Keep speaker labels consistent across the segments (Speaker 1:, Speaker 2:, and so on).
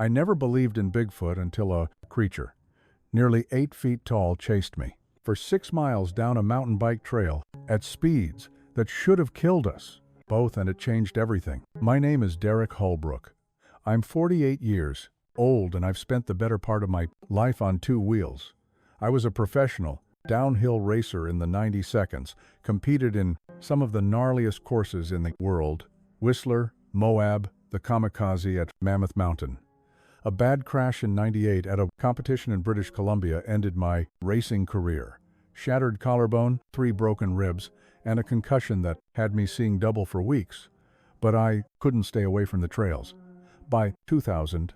Speaker 1: I never believed in Bigfoot until a creature, nearly 8 feet tall, chased me for 6 miles down a mountain bike trail at speeds that should have killed us both, and it changed everything. My name is Derek Holbrook. I'm 48 years old, and I've spent the better part of my life on 2 wheels. I was a professional downhill racer in the 90 seconds, competed in some of the gnarliest courses in the world: Whistler, Moab, the Kamikaze at Mammoth Mountain. A bad crash in '98 at a competition in British Columbia ended my racing career. Shattered collarbone, 3 broken ribs, and a concussion that had me seeing double for weeks. But I couldn't stay away from the trails. By 2000,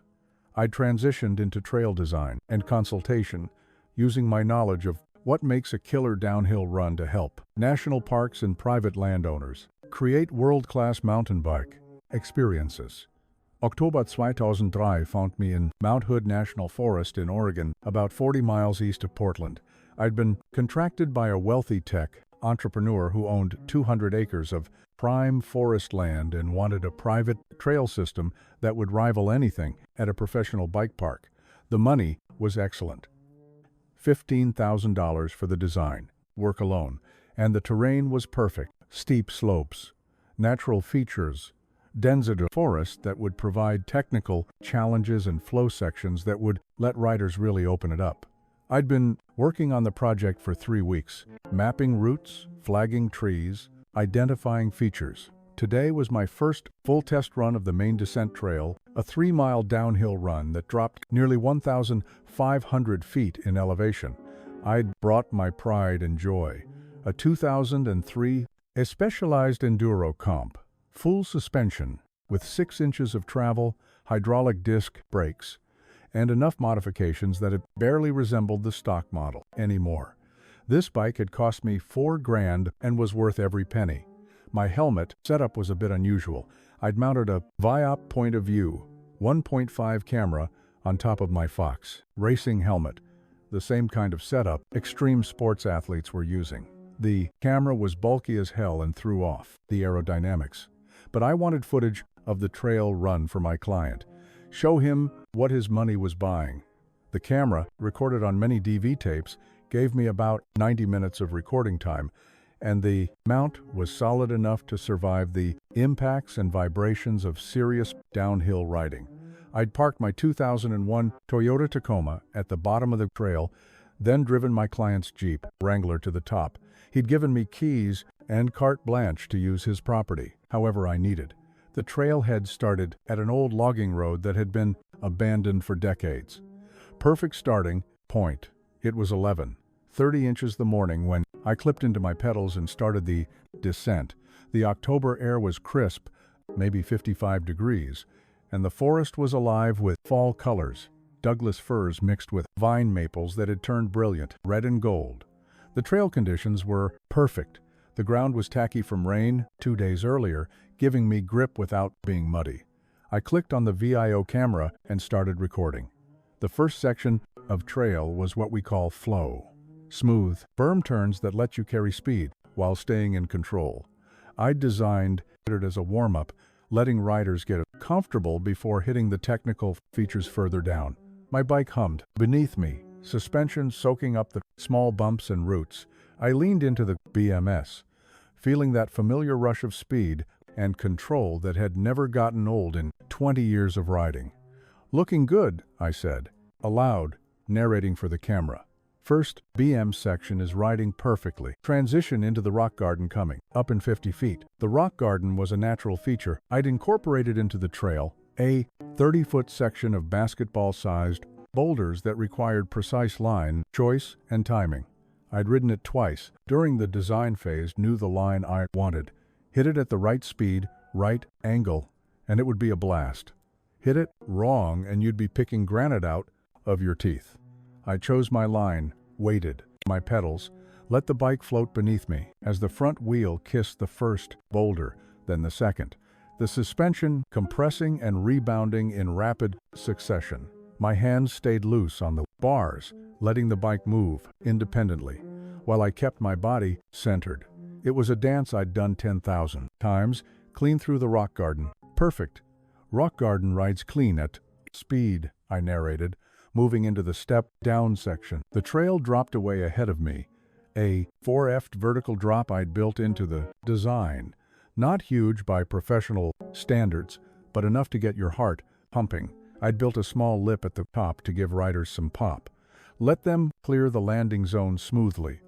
Speaker 1: I transitioned into trail design and consultation, using my knowledge of what makes a killer downhill run to help national parks and private landowners create world-class mountain bike experiences. October 2003 found me in Mount Hood National Forest in Oregon, about 40 miles east of Portland. I'd been contracted by a wealthy tech entrepreneur who owned 200 acres of prime forest land and wanted a private trail system that would rival anything at a professional bike park. The money was excellent. $15,000 for the design, work alone, and the terrain was perfect. Steep slopes, natural features, density forest that would provide technical challenges, and flow sections that would let riders really open it up. I'd been working on the project for 3 weeks, mapping routes, flagging trees, identifying features. Today was my first full test run of the main descent trail, a 3-mile downhill run that dropped nearly 1,500 feet in elevation. I'd brought my pride and joy, a 2003 Specialized Enduro comp, full suspension with 6 inches of travel, hydraulic disc brakes, and enough modifications that it barely resembled the stock model anymore. This bike had cost me $4,000 and was worth every penny. My helmet setup was a bit unusual. I'd mounted a Viop point of view 1.5 camera on top of my Fox racing helmet, the same kind of setup extreme sports athletes were using. The camera was bulky as hell and threw off the aerodynamics. But I wanted footage of the trail run for my client. Show him what his money was buying. The camera, recorded on many DV tapes, gave me about 90 minutes of recording time, and the mount was solid enough to survive the impacts and vibrations of serious downhill riding. I'd parked my 2001 Toyota Tacoma at the bottom of the trail, then driven my client's Jeep Wrangler to the top. He'd given me keys and carte blanche to use his property however I needed. The trailhead started at an old logging road that had been abandoned for decades. Perfect starting point. It was 11:30 inches the morning when I clipped into my pedals and started the descent. The October air was crisp, maybe 55 degrees, and the forest was alive with fall colors, Douglas firs mixed with vine maples that had turned brilliant red and gold. The trail conditions were perfect. The ground was tacky from rain 2 days earlier, giving me grip without being muddy. I clicked on the VIO camera and started recording. The first section of trail was what we call flow. Smooth, firm turns that let you carry speed while staying in control. I designed it as a warm-up, letting riders get comfortable before hitting the technical features further down. My bike hummed beneath me, suspension soaking up the small bumps and roots. I leaned into the BMS, feeling that familiar rush of speed and control that had never gotten old in 20 years of riding. "Looking good," I said, aloud, narrating for the camera. First BM section is riding perfectly. Transition into the rock garden coming up in 50 feet. The rock garden was a natural feature I'd incorporated into the trail, a 30-foot section of basketball-sized boulders that required precise line choice and timing. I'd ridden it twice. During the design phase, knew the line I wanted. Hit it at the right speed, right angle, and it would be a blast. Hit it wrong and you'd be picking granite out of your teeth. I chose my line, weighted my pedals, let the bike float beneath me as the front wheel kissed the first boulder, then the second. The suspension compressing and rebounding in rapid succession. My hands stayed loose on the bars, letting the bike move independently, while I kept my body centered. It was a dance I'd done 10,000 times, clean through the rock garden. Perfect. Rock garden rides clean at speed," I narrated, moving into the step-down section. The trail dropped away ahead of me, a 4-ft vertical drop I'd built into the design. Not huge by professional standards, but enough to get your heart pumping. I'd built a small lip at the top to give riders some pop. Let them clear the landing zone smoothly.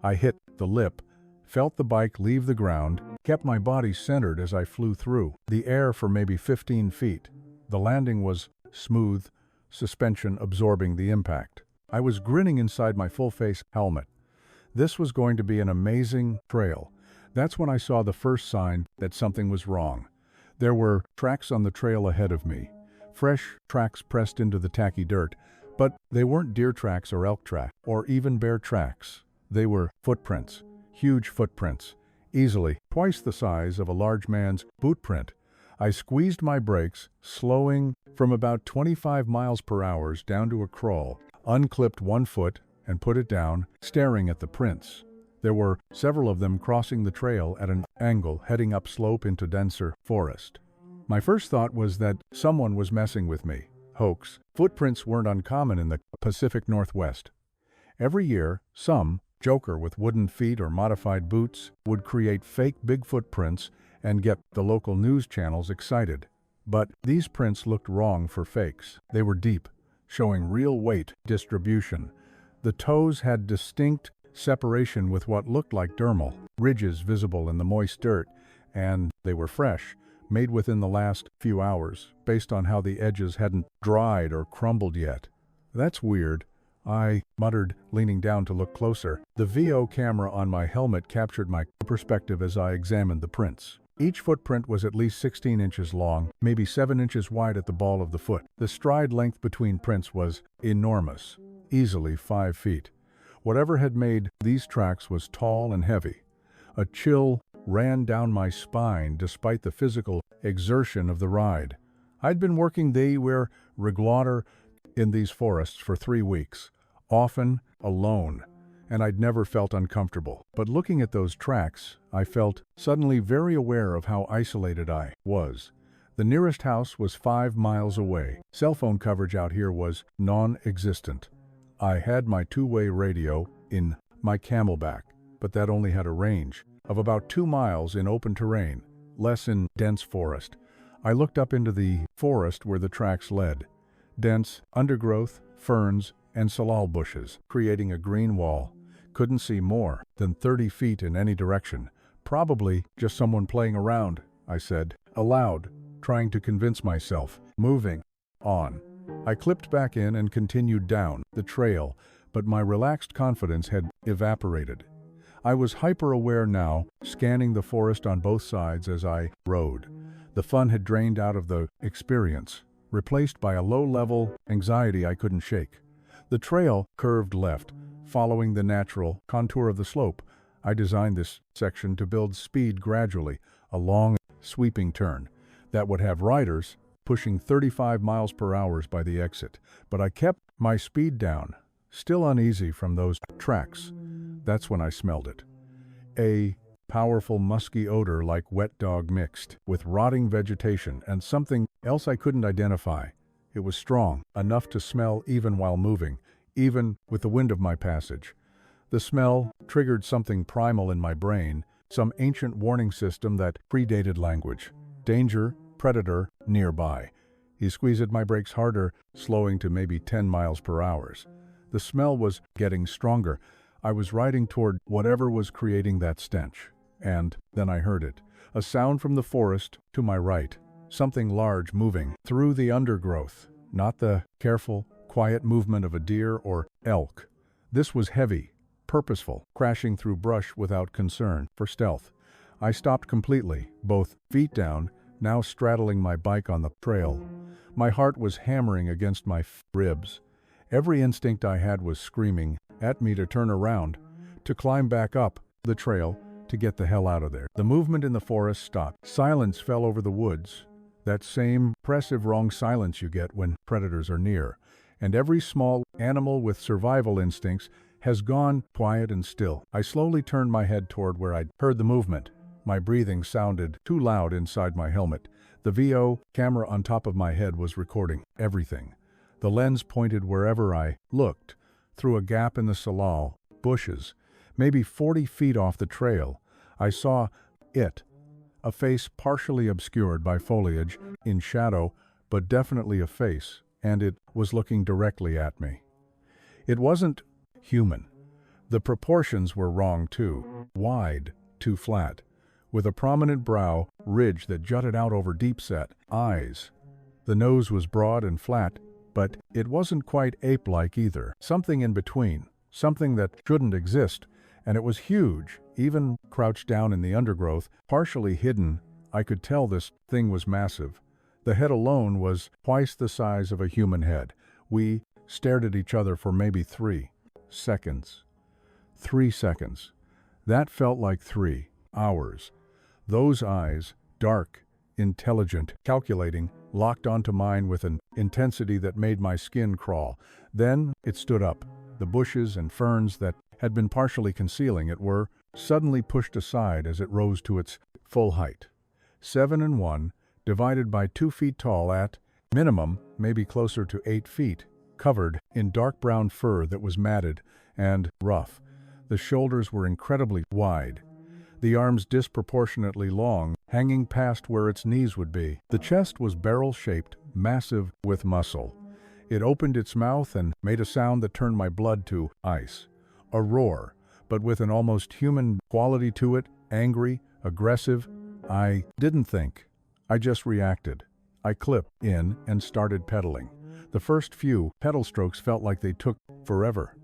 Speaker 1: I hit the lip, felt the bike leave the ground, kept my body centered as I flew through the air for maybe 15 feet. The landing was smooth, suspension absorbing the impact. I was grinning inside my full-face helmet. This was going to be an amazing trail. That's when I saw the first sign that something was wrong. There were tracks on the trail ahead of me. Fresh tracks pressed into the tacky dirt, but they weren't deer tracks or elk tracks, or even bear tracks. They were footprints, huge footprints, easily twice the size of a large man's boot print. I squeezed my brakes, slowing from about 25 miles per hour down to a crawl, unclipped one foot and put it down, staring at the prints. There were several of them crossing the trail at an angle heading up slope into denser forest. My first thought was that someone was messing with me. Hoax. Footprints weren't uncommon in the Pacific Northwest. Every year, some joker with wooden feet or modified boots would create fake Bigfoot prints and get the local news channels excited. But these prints looked wrong for fakes. They were deep, showing real weight distribution. The toes had distinct separation with what looked like dermal ridges visible in the moist dirt, and they were fresh, made within the last few hours, based on how the edges hadn't dried or crumbled yet. "That's weird," I muttered, leaning down to look closer. The VO camera on my helmet captured my perspective as I examined the prints. Each footprint was at least 16 inches long, maybe 7 inches wide at the ball of the foot. The stride length between prints was enormous, easily 5 feet. Whatever had made these tracks was tall and heavy. A chill ran down my spine despite the physical exertion of the ride. I'd been working the were regulator in these forests for 3 weeks, often alone, and I'd never felt uncomfortable. But looking at those tracks, I felt suddenly very aware of how isolated I was. The nearest house was 5 miles away. Cell phone coverage out here was non-existent. I had my two-way radio in my camelback, but that only had a range of about 2 miles in open terrain, less in dense forest. I looked up into the forest where the tracks led. Dense undergrowth, ferns, and salal bushes, creating a green wall. Couldn't see more than 30 feet in any direction. "Probably just someone playing around," I said, aloud, trying to convince myself. Moving on. I clipped back in and continued down the trail, but my relaxed confidence had evaporated. I was hyper-aware now, scanning the forest on both sides as I rode. The fun had drained out of the experience, replaced by a low-level anxiety I couldn't shake. The trail curved left, following the natural contour of the slope. I designed this section to build speed gradually, a long, sweeping turn that would have riders pushing 35 miles per hour by the exit. But I kept my speed down, still uneasy from those tracks. That's when I smelled it. A powerful musky odor like wet dog mixed with rotting vegetation and something else I couldn't identify. It was strong, enough to smell even while moving, even with the wind of my passage. The smell triggered something primal in my brain, some ancient warning system that predated language. Danger, predator, nearby. He squeezed my brakes harder, slowing to maybe 10 miles per hour. The smell was getting stronger. I was riding toward whatever was creating that stench. And then I heard it. A sound from the forest to my right. Something large moving through the undergrowth. Not the careful, quiet movement of a deer or elk. This was heavy, purposeful, crashing through brush without concern for stealth. I stopped completely, both feet down, now straddling my bike on the trail. My heart was hammering against my ribs. Every instinct I had was screaming at me to turn around, to climb back up the trail, to get the hell out of there. The movement in the forest stopped. Silence fell over the woods. That same oppressive wrong silence you get when predators are near. And every small animal with survival instincts has gone quiet and still. I slowly turned my head toward where I'd heard the movement. My breathing sounded too loud inside my helmet. The VO camera on top of my head was recording everything. The lens pointed wherever I looked, through a gap in the salal, bushes, maybe 40 feet off the trail. I saw it, a face partially obscured by foliage, in shadow, but definitely a face, and it was looking directly at me. It wasn't human. The proportions were wrong too. Wide, too flat, with a prominent brow ridge that jutted out over deep-set eyes. The nose was broad and flat, but it wasn't quite ape-like either. Something in between, something that shouldn't exist, and it was huge, even crouched down in the undergrowth, partially hidden. I could tell this thing was massive. The head alone was twice the size of a human head. We stared at each other for maybe 3 seconds. 3 seconds. That felt like 3 hours. Those eyes, dark, intelligent, calculating, locked onto mine with an intensity that made my skin crawl. Then it stood up. The bushes and ferns that had been partially concealing it were suddenly pushed aside as it rose to its full height. 7 and 1, divided by 2 feet tall at minimum, maybe closer to 8 feet, covered in dark brown fur that was matted and rough. The shoulders were incredibly wide, the arms disproportionately long, hanging past where its knees would be. The chest was barrel-shaped, massive with muscle. It opened its mouth and made a sound that turned my blood to ice. A roar, but with an almost human quality to it, angry, aggressive. I didn't think. I just reacted. I clipped in and started pedaling. The first few pedal strokes felt like they took forever,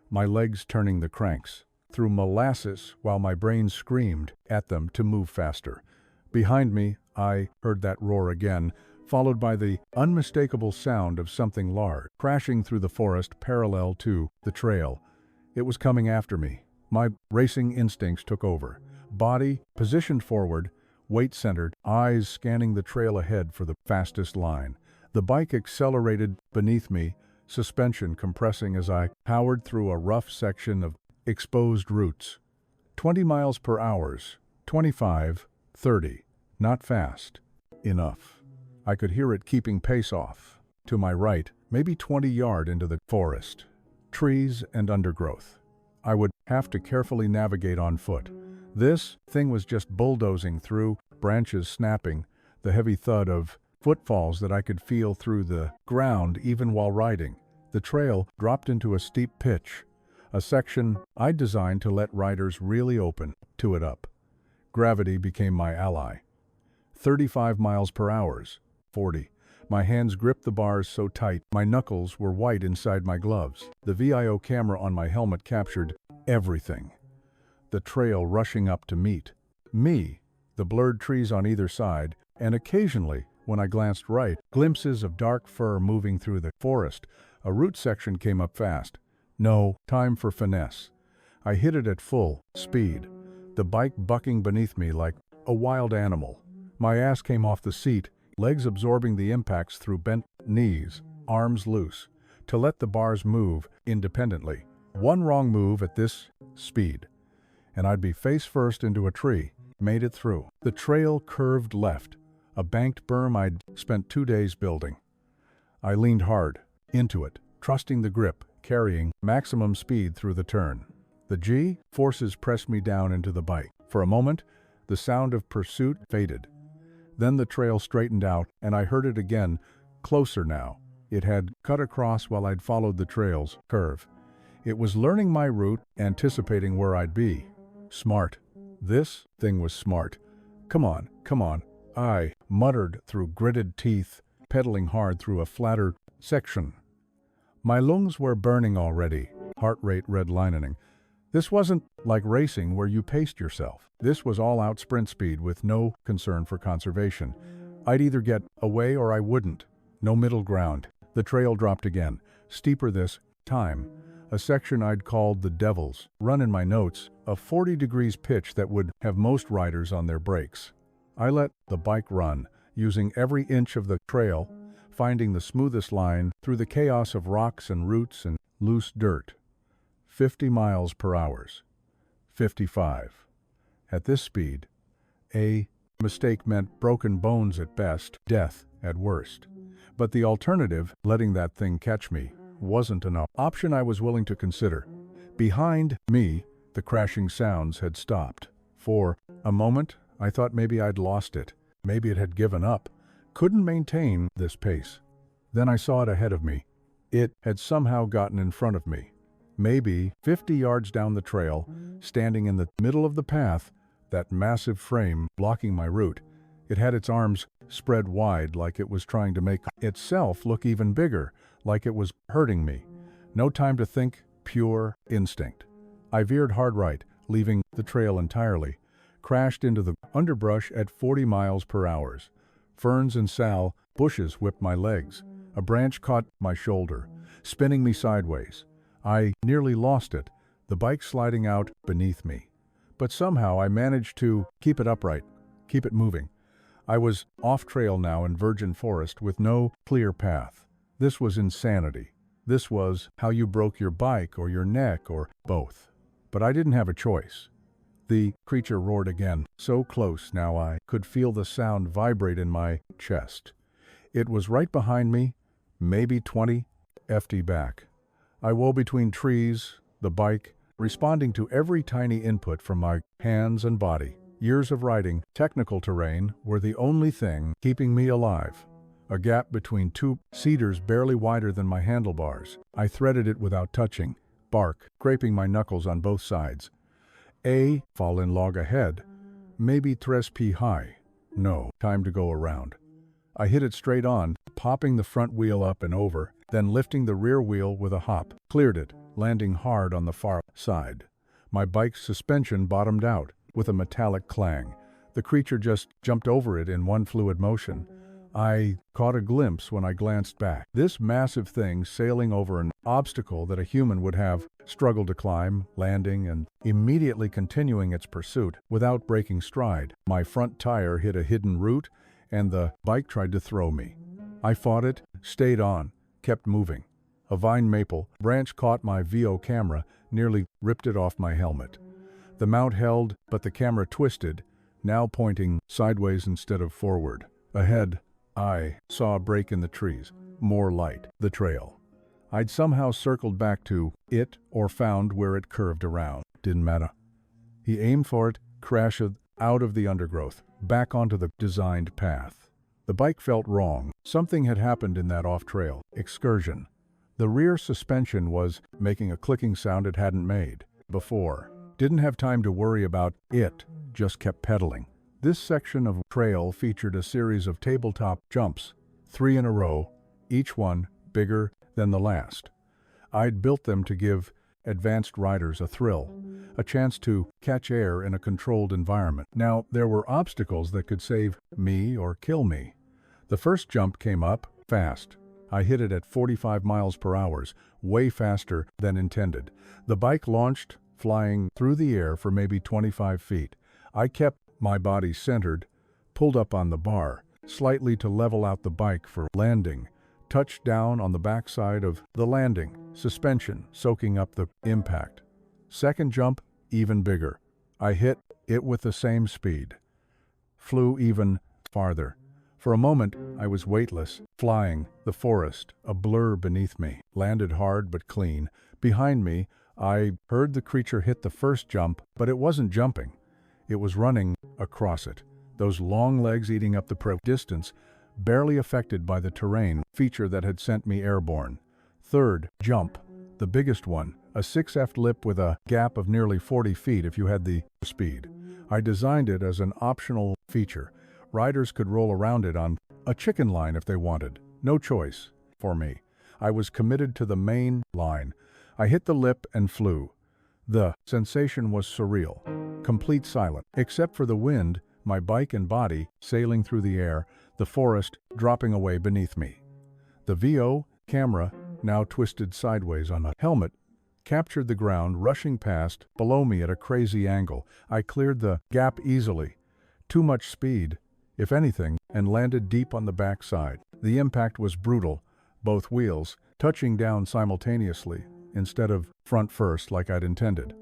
Speaker 1: my legs turning the cranks through molasses while my brain screamed at them to move faster. Behind me, I heard that roar again, followed by the unmistakable sound of something large crashing through the forest parallel to the trail. It was coming after me. My racing instincts took over. Body positioned forward, weight-centered, eyes scanning the trail ahead for the fastest line. The bike accelerated beneath me, suspension compressing as I powered through a rough section of exposed roots. 20 miles per hour, 25, 30. Not fast. Enough. I could hear it keeping pace off. To my right, maybe 20 yards into the forest. Trees and undergrowth. I would have to carefully navigate on foot. This thing was just bulldozing through, branches snapping, the heavy thud of footfalls that I could feel through the ground even while riding. The trail dropped into a steep pitch, a section I designed to let riders really open to it up. Gravity became my ally. 35 miles per hour, 40. My hands gripped the bars so tight, my knuckles were white inside my gloves. The VIO camera on my helmet captured everything. The trail rushing up to meet me, the blurred trees on either side, and occasionally, when I glanced right, glimpses of dark fur moving through the forest. A root section came up fast. No time for finesse. I hit it at full speed, the bike bucking beneath me like a wild animal. My ass came off the seat, legs absorbing the impacts through bent knees, arms loose, to let the bars move independently. One wrong move at this speed, and I'd be face first into a tree. Made it through. The trail curved left, a banked berm I'd spent 2 days building. I leaned hard into it, trusting the grip, carrying maximum speed through the turn. The G-forces pressed me down into the bike. For a moment, the sound of pursuit faded. Then the trail straightened out, and I heard it again, closer now. It had cut across while I'd followed the trail's curve. It was learning my route, anticipating where I'd be. Smart. This thing was smart. Come on, come on. I muttered through gritted teeth, pedaling hard through a flatter section. My lungs were burning already, heart rate redlining. This wasn't like racing where you paced yourself. This was all-out sprint speed with no concern for conservation. I'd either get away or I wouldn't. No middle ground. The trail dropped again, steeper this time. A section I'd called the Devil's Run in my notes, a 40 degrees pitch that would have most riders on their brakes. I let the bike run, using every inch of the trail, finding the smoothest line through the chaos of rocks and roots and loose dirt. 50 miles per hour. 55. At this speed, a mistake meant broken bones at best, death at worst. But the alternative, letting that thing catch me, wasn't an option I was willing to consider. Behind me, the crashing sounds had stopped. For a moment, I thought maybe I'd lost it. Maybe it had given up. Couldn't maintain this pace. Then I saw it ahead of me. It had somehow gotten in front of me. Maybe 50 yards down the trail, standing in the middle of the path, that massive frame blocking my route. It had its arms spread wide like it was trying to make itself look even bigger, like it was hurting me. No time to think, pure instinct. I veered hard right, leaving the trail entirely. Crashed into the underbrush at 40 miles per hour. Ferns and bushes whipped my legs. A branch caught my shoulder, spinning me sideways. I nearly lost it, the bike sliding out beneath me. But somehow I managed to keep it upright, keep it moving. I was off trail now in virgin forest with no clear path. This was insanity. This was how you broke your bike or your neck or both. But I didn't have a choice. The creature roared again, so close now I could feel the sound vibrate in my chest. It was right behind me, maybe 20 ft back. I wove between trees, the bike, responding to every tiny input from my hands and body. Years of riding technical terrain were the only thing keeping me alive. A gap between two cedars barely wider than my handlebars. I threaded it without touching, bark scraping my knuckles on both sides. A fallen log ahead, maybe 3 ft high. No time to go around. I hit it straight on, popping the front wheel up and over, then lifting the rear wheel with a hop. Cleared it, landing hard on the far side. My bike's suspension bottomed out with a metallic clang. The creature just jumped over it in one fluid motion. I caught a glimpse when I glanced back. This massive thing sailing over an obstacle that a human would have struggled to climb, landing, and immediately continuing its pursuit without breaking stride. My front tire hit a hidden root, and the bike tried to throw me. I fought it, stayed on, kept moving. A vine maple branch caught my VO camera, nearly ripped it off my helmet. The mount held, but the camera twisted, now pointing sideways instead of forward. Ahead, I saw a break in the trees, more light, the trail. I'd somehow circled back to it or found where it curved around. Didn't matter. He aimed for it, crashed out of the undergrowth, back onto the designed path. The bike felt wrong. Something had happened in that off-trail excursion. The rear suspension was making a clicking sound it hadn't made before. Didn't have time to worry about it, just kept pedaling. This section of trail featured a series of tabletop jumps, 3 in a row, each one bigger than the last. I'd built them to give advanced riders a thrill, a chance to catch air in a controlled environment. Now, there were obstacles that could save me or kill me. The first jump came up fast. I hit it at 45 miles per hour, way faster than intended. The bike launched, flying through the air for maybe 25 feet. I kept my body centered, pulled up on the bar, slightly to level out the bike for landing, touched down on the backside of the landing, suspension soaking up the impact. Second jump, even bigger. I hit it with the same speed. Flew even farther. For a moment, I was weightless, flying, the forest, a blur beneath me. Landed hard but clean. Behind me, I heard the creature hit the first jump, but it wasn't jumping. It was running across it, those long legs eating up the distance, barely affected by the terrain feature that had sent me airborne. Third jump, the biggest one, a 6F lip with a gap of nearly 40 feet if you had the speed. I designed it as an optional feature. Riders could roll around it on a chicken line if they wanted. No choice for me. I was committed to the main line. I hit the lip and flew. The sensation was surreal. Complete silence, except for the wind, my bike and body sailing through the air, the forest dropping away beneath me. The VO camera, now twisted sideways on a helmet, captured the ground rushing past below me at a crazy angle. I cleared the gap easily. Too much speed, if anything, and landed deep on the backside. The impact was brutal, both wheels touching down simultaneously instead of front first like I'd intended.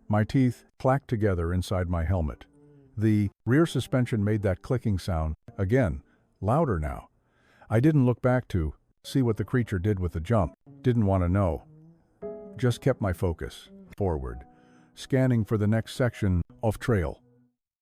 Speaker 1: My teeth clacked together inside my helmet. The rear suspension made that clicking sound, again, louder now. I didn't look back to see what the creature did with the jump. Didn't want to know. Just kept my focus forward, scanning for the next section of trail.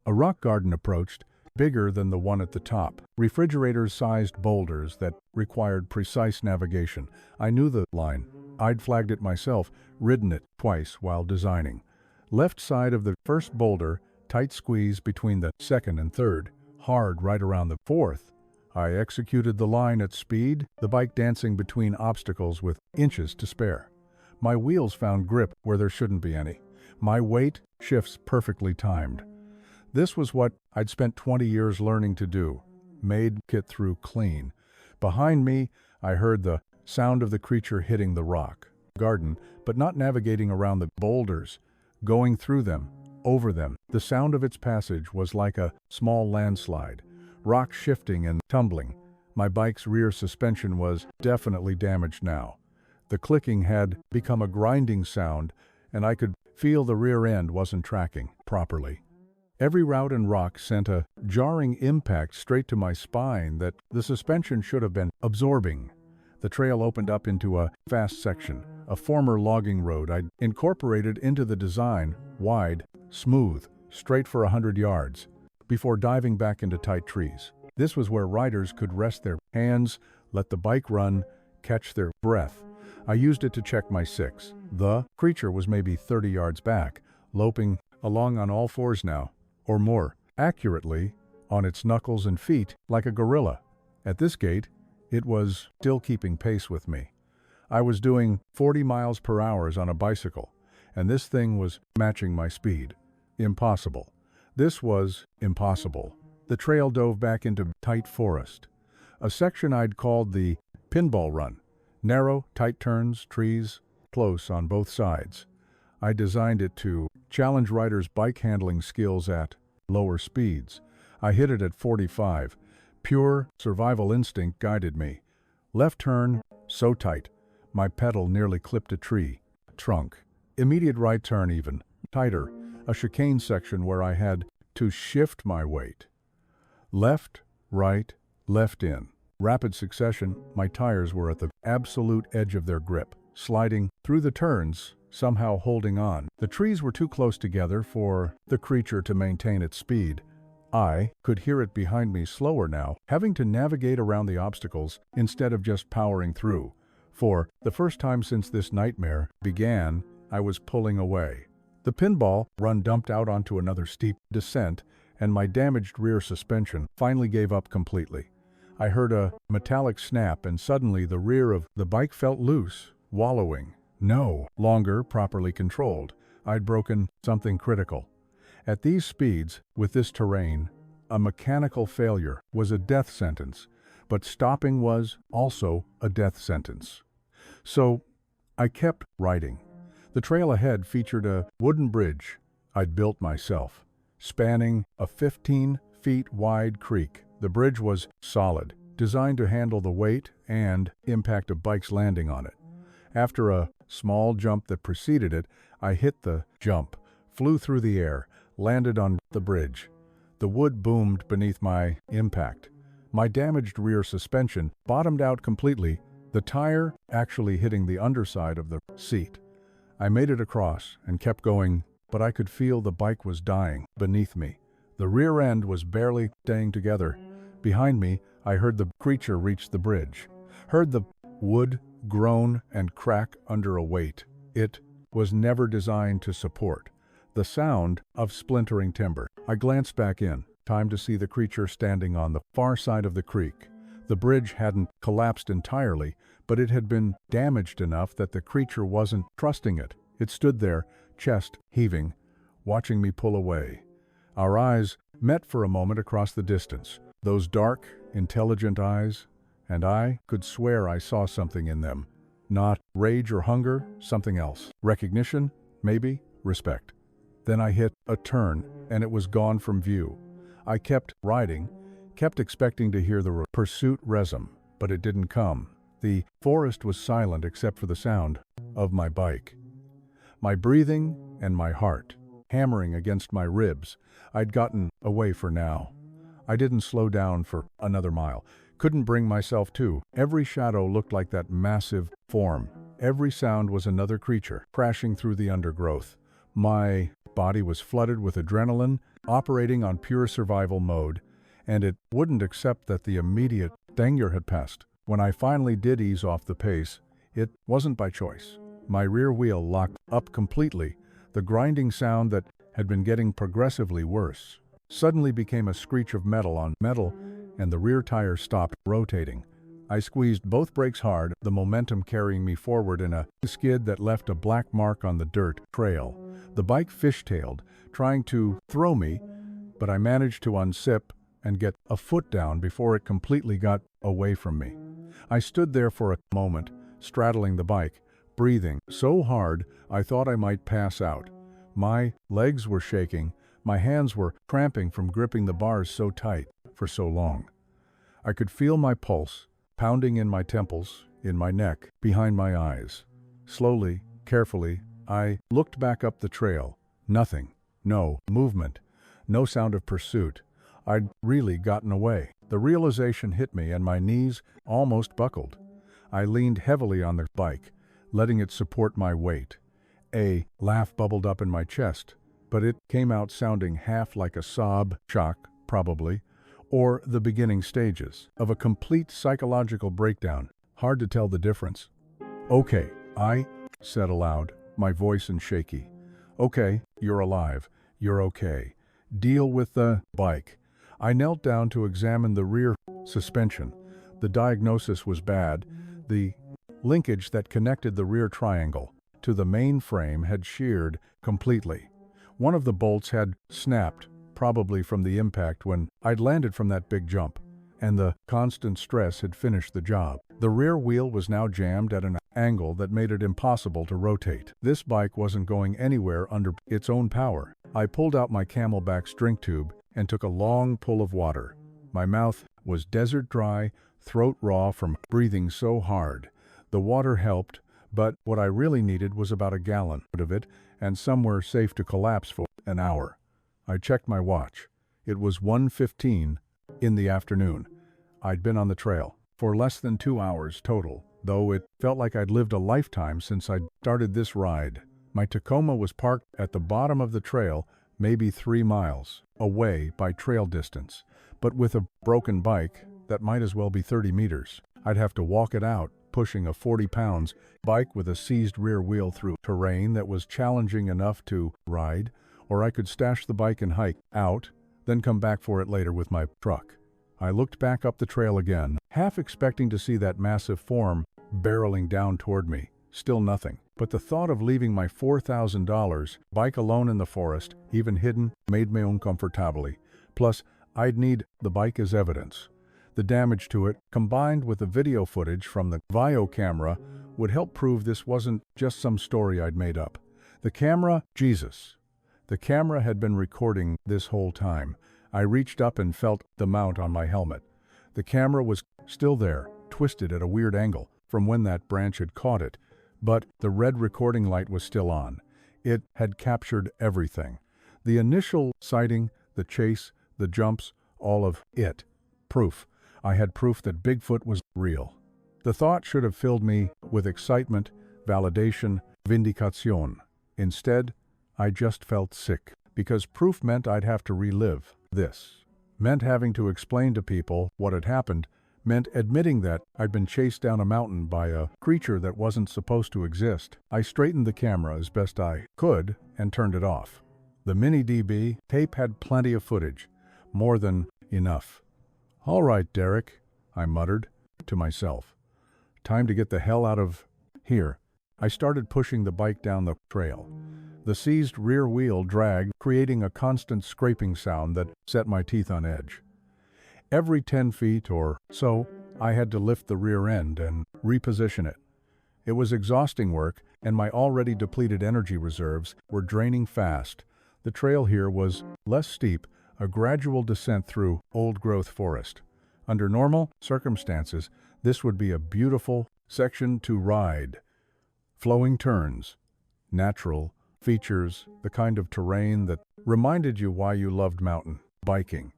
Speaker 1: A rock garden approached, bigger than the one at the top. Refrigerator-sized boulders that required precise navigation. I knew the line. I'd flagged it myself, ridden it twice while designing. Left side of the first boulder, tight squeeze between the second and third, hard right around the fourth. I executed the line at speed, the bike dancing between obstacles with inches to spare. My wheels found grip where there shouldn't be any. My weight shifts perfectly timed. This was what I'd spent 20 years learning to do. Made it through clean. Behind me, I heard the sound of the creature hitting the rock garden, but not navigating around the boulders, going through them, over them. The sound of its passage was like a small landslide, rock shifting and tumbling. My bike's rear suspension was definitely damaged now. The clicking had become a grinding sound, and I could feel the rear end wasn't tracking properly. Every route and rock sent a jarring impact straight to my spine that the suspension should have been absorbing. The trail opened up into a fast section, a former logging road I'd incorporated into the design, wide, smooth, straight for 100 yards, before diving back into tight trees. This was where riders could rest their hands, let the bike run, catch their breath. I used it to check my 6. The creature was maybe 30 yards back, loping along on all fours now, or more accurately, on its knuckles and feet like a gorilla. At this gait, it was still keeping pace with me. I was doing 40 miles per hour on a bicycle, and this thing was matching my speed. Impossible. This was impossible. The trail dove back into tight forest, a section I'd called the pinball run. Narrow, tight turns, trees, close on both sides. I designed it to challenge riders' bike handling skills at lower speeds. I hit it at 45. Pure survival instinct guided me. Left turn, so tight, my pedal nearly clipped a tree trunk. Immediate right turn even, tighter, a chicane section where I had to shift my weight. Left, right, left in. Rapid succession, my tires were at the absolute edge of their grip, sliding through the turns, somehow holding on. The trees were too close together for the creature to maintain its speed. I could hear it behind me slower now, having to navigate around the obstacles instead of just powering through. For the first time since this nightmare began, I was pulling away. The pinball run dumped out onto another steep descent, and my damaged rear suspension finally gave up completely. I heard a metallic snap, and suddenly the rear of the bike felt loose, wallowing. No longer properly controlled. I'd broken something critical. At these speeds, with this terrain, a mechanical failure was a death sentence, but stopping was also a death sentence. So I kept riding. The trail ahead featured a wooden bridge I'd built myself, spanning a 15-feet-wide creek. The bridge was solid, designed to handle the weight and impact of bikes landing on it. After a small jump that preceded it, I hit the jump, flew through the air, landed on the bridge. The wood boomed beneath my impact. My damaged rear suspension bottomed out completely, the tire actually hitting the underside of the seat. I made it across and kept going, but I could feel the bike was dying beneath me. The rear end was barely staying together. Behind me, I heard the creature reach the bridge, heard the wood groan and crack under a weight it was never designed to support. The sound of splintering timber. I glanced back in, time to see the creature standing on the far side of the creek. The bridge hadn't collapsed entirely, but it had been damaged enough that the creature wasn't trusting it. It stood there, chest heaving, watching me pull away. Our eyes met for a moment across the distance. Those dark, intelligent eyes, and I could swear I saw something in them. Not rage or hunger, something else. Recognition, maybe, respect. Then I hit a turn, and it was gone from view. I kept riding, kept expecting to hear the pursuit resume, but it didn't come. The forest was silent except for the sound of my bike, my breathing, and my heart. hammering against my ribs. I'd gotten away for now. I didn't slow down for another mile. Couldn't bring myself to. Every shadow looked like that massive form. Every sound was another creature crashing through the undergrowth. My body was flooded with adrenaline, operating on pure survival mode, and it wouldn't accept that the immediate danger had passed. When I finally did ease off the pace, it wasn't by choice. My rear wheel locked up completely. The grinding sound that had been getting progressively worse suddenly became a screech of metal on metal, and the rear tire stopped rotating. I squeezed both brakes hard, the momentum carrying me forward in a skid that left a black mark on the dirt trail. The bike fishtailed, trying to throw me, but I managed to unzip and get a foot down before it completely got away from me. I stood there for a moment, straddling the bike, breathing so hard I thought I might pass out. My legs were shaking, my hands were cramping from gripping the bars so tight for so long. I could feel my pulse pounding in my temples, in my neck, behind my eyes. Slowly, carefully, I looked back up the trail. Nothing. No movement. No sound of pursuit. I'd really gotten away. The realization hit me and my knees almost buckled. I leaned heavily on the bike, letting it support my weight. A laugh bubbled up in my chest, but it came out sounding half like a sob, shock, probably, or the beginning stages of a complete psychological breakdown. Hard to tell the difference. "Okay," I said aloud, my voice shaky. "Okay, you're alive. You're okay. Deal with the bike." I knelt down to examine the rear suspension. The diagnosis was bad. The linkage that connected the rear triangle to the main frame had sheared completely. One of the bolts had snapped, probably from the impact when I'd landed from that big jump, and the constant stress had finished the job. The rear wheel was now jammed at an angle that made it impossible to rotate. This bike wasn't going anywhere under its own power. I pulled out my Camelback's drink tube and took a long pull of water. My mouth was desert dry, throat raw from breathing so hard. The water helped, but what I really needed was about a gallon of it and somewhere safe to collapse for an hour. I checked my watch. It was 1:15 in the afternoon. I'd been on the trail for less than 2 hours total, though it felt like I'd lived a lifetime since I'd started this ride. My Tacoma was parked at the bottom of the trail, maybe 3 miles away by trail distance, but with a broken bike that might as well be 30 meters. I'd have to walk it out, pushing a 40 pounds bike with a seized rear wheel through terrain that was challenging enough to ride, or I could stash the bike and hike out, then come back for it later with my truck. I looked back up the trail again, half expecting to see that massive form barreling down toward me. Still nothing. But the thought of leaving my $4,000 bike alone in the forest, even hidden, made me uncomfortably. Plus, I'd need the bike as evidence. The damage to it, combined with the video footage from the Vio camera, would help prove this wasn't just some story I'd made up. The camera, Jesus. The camera had been recording this whole time. I reached up and felt the mount on my helmet. The camera was still there, twisted at a weird angle from when that branch had caught it, but the red recording light was still on. It had captured everything. The initial sighting, the chase, the jumps, all of it. Proof. I had proof that Bigfoot was real. The thought should have filled me with excitement, validation, vindication. Instead, I just felt sick, because proof meant I'd have to relive this. Meant having to explain to people what had happened, meant admitting that I'd been chased down a mountain by a creature that wasn't supposed to exist. I straightened the camera as best I could and turned it off. The mini DB tape had plenty of footage, more than enough. "All right, Derek," I muttered to myself. "Time to get the hell out of here." I started pushing the bike down the trail. The seized rear wheel dragged, creating a constant scraping sound that set my teeth on edge. Every 10 feet or so, I had to lift the rear end and reposition it. It was exhausting work, and my already depleted energy reserves were draining fast. The trail here was less steep, a gradual descent through old-growth forest. Under normal circumstances, this would be a beautiful section to ride. Flowing turns, natural features, the kind of terrain that reminded you why you loved mountain biking.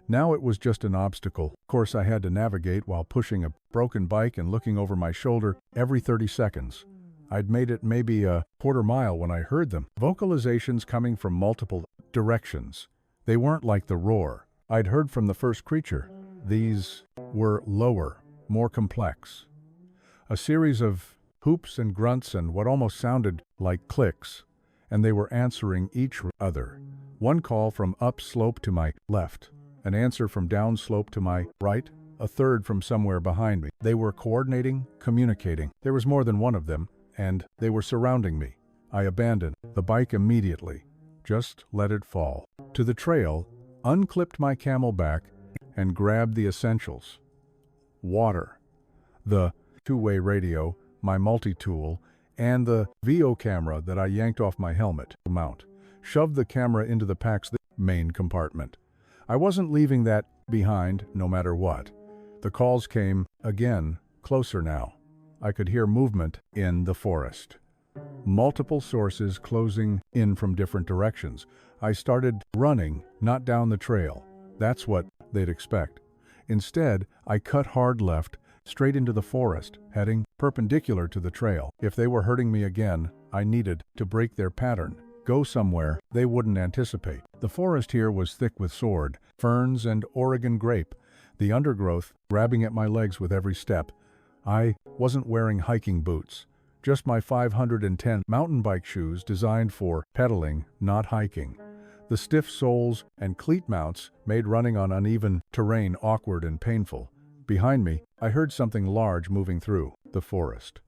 Speaker 1: Now it was just an obstacle course I had to navigate while pushing a broken bike and looking over my shoulder every 30 seconds. I'd made it maybe a quarter mile when I heard them. Vocalizations coming from multiple directions. They weren't like the roar I'd heard from the first creature. These were lower, more complex. A series of hoops and grunts and what almost sounded like clicks, and they were answering each other. One call from up slope to my left, an answer from down slope to my right, a third from somewhere behind me. They were coordinating, communicating. There was more than one of them, and they were surrounding me. I abandoned the bike immediately, just let it fall to the trail, unclipped my camelback, and grabbed the essentials. Water, the two-way radio, my multi-tool, and the VO camera that I yanked off my helmet mount. Shoved the camera into the pack's main compartment. I wasn't leaving that behind no matter what. The calls came again, closer now. I could hear movement in the forest. Multiple sources closing in from different directions. I started running, not down the trail. That's what they'd expect. Instead, I cut hard left, straight into the forest, heading perpendicular to the trail. If they were hurting me again, I needed to break their pattern, go somewhere they wouldn't anticipate. The forest here was thick with sword, ferns, and Oregon grape, the undergrowth grabbing at my legs with every step. I wasn't wearing hiking boots, just my 510 mountain bike shoes designed for pedaling, not hiking. The stiff soles and cleat mounts made running on uneven terrain awkward and painful. Behind me, I heard something large moving through the forest.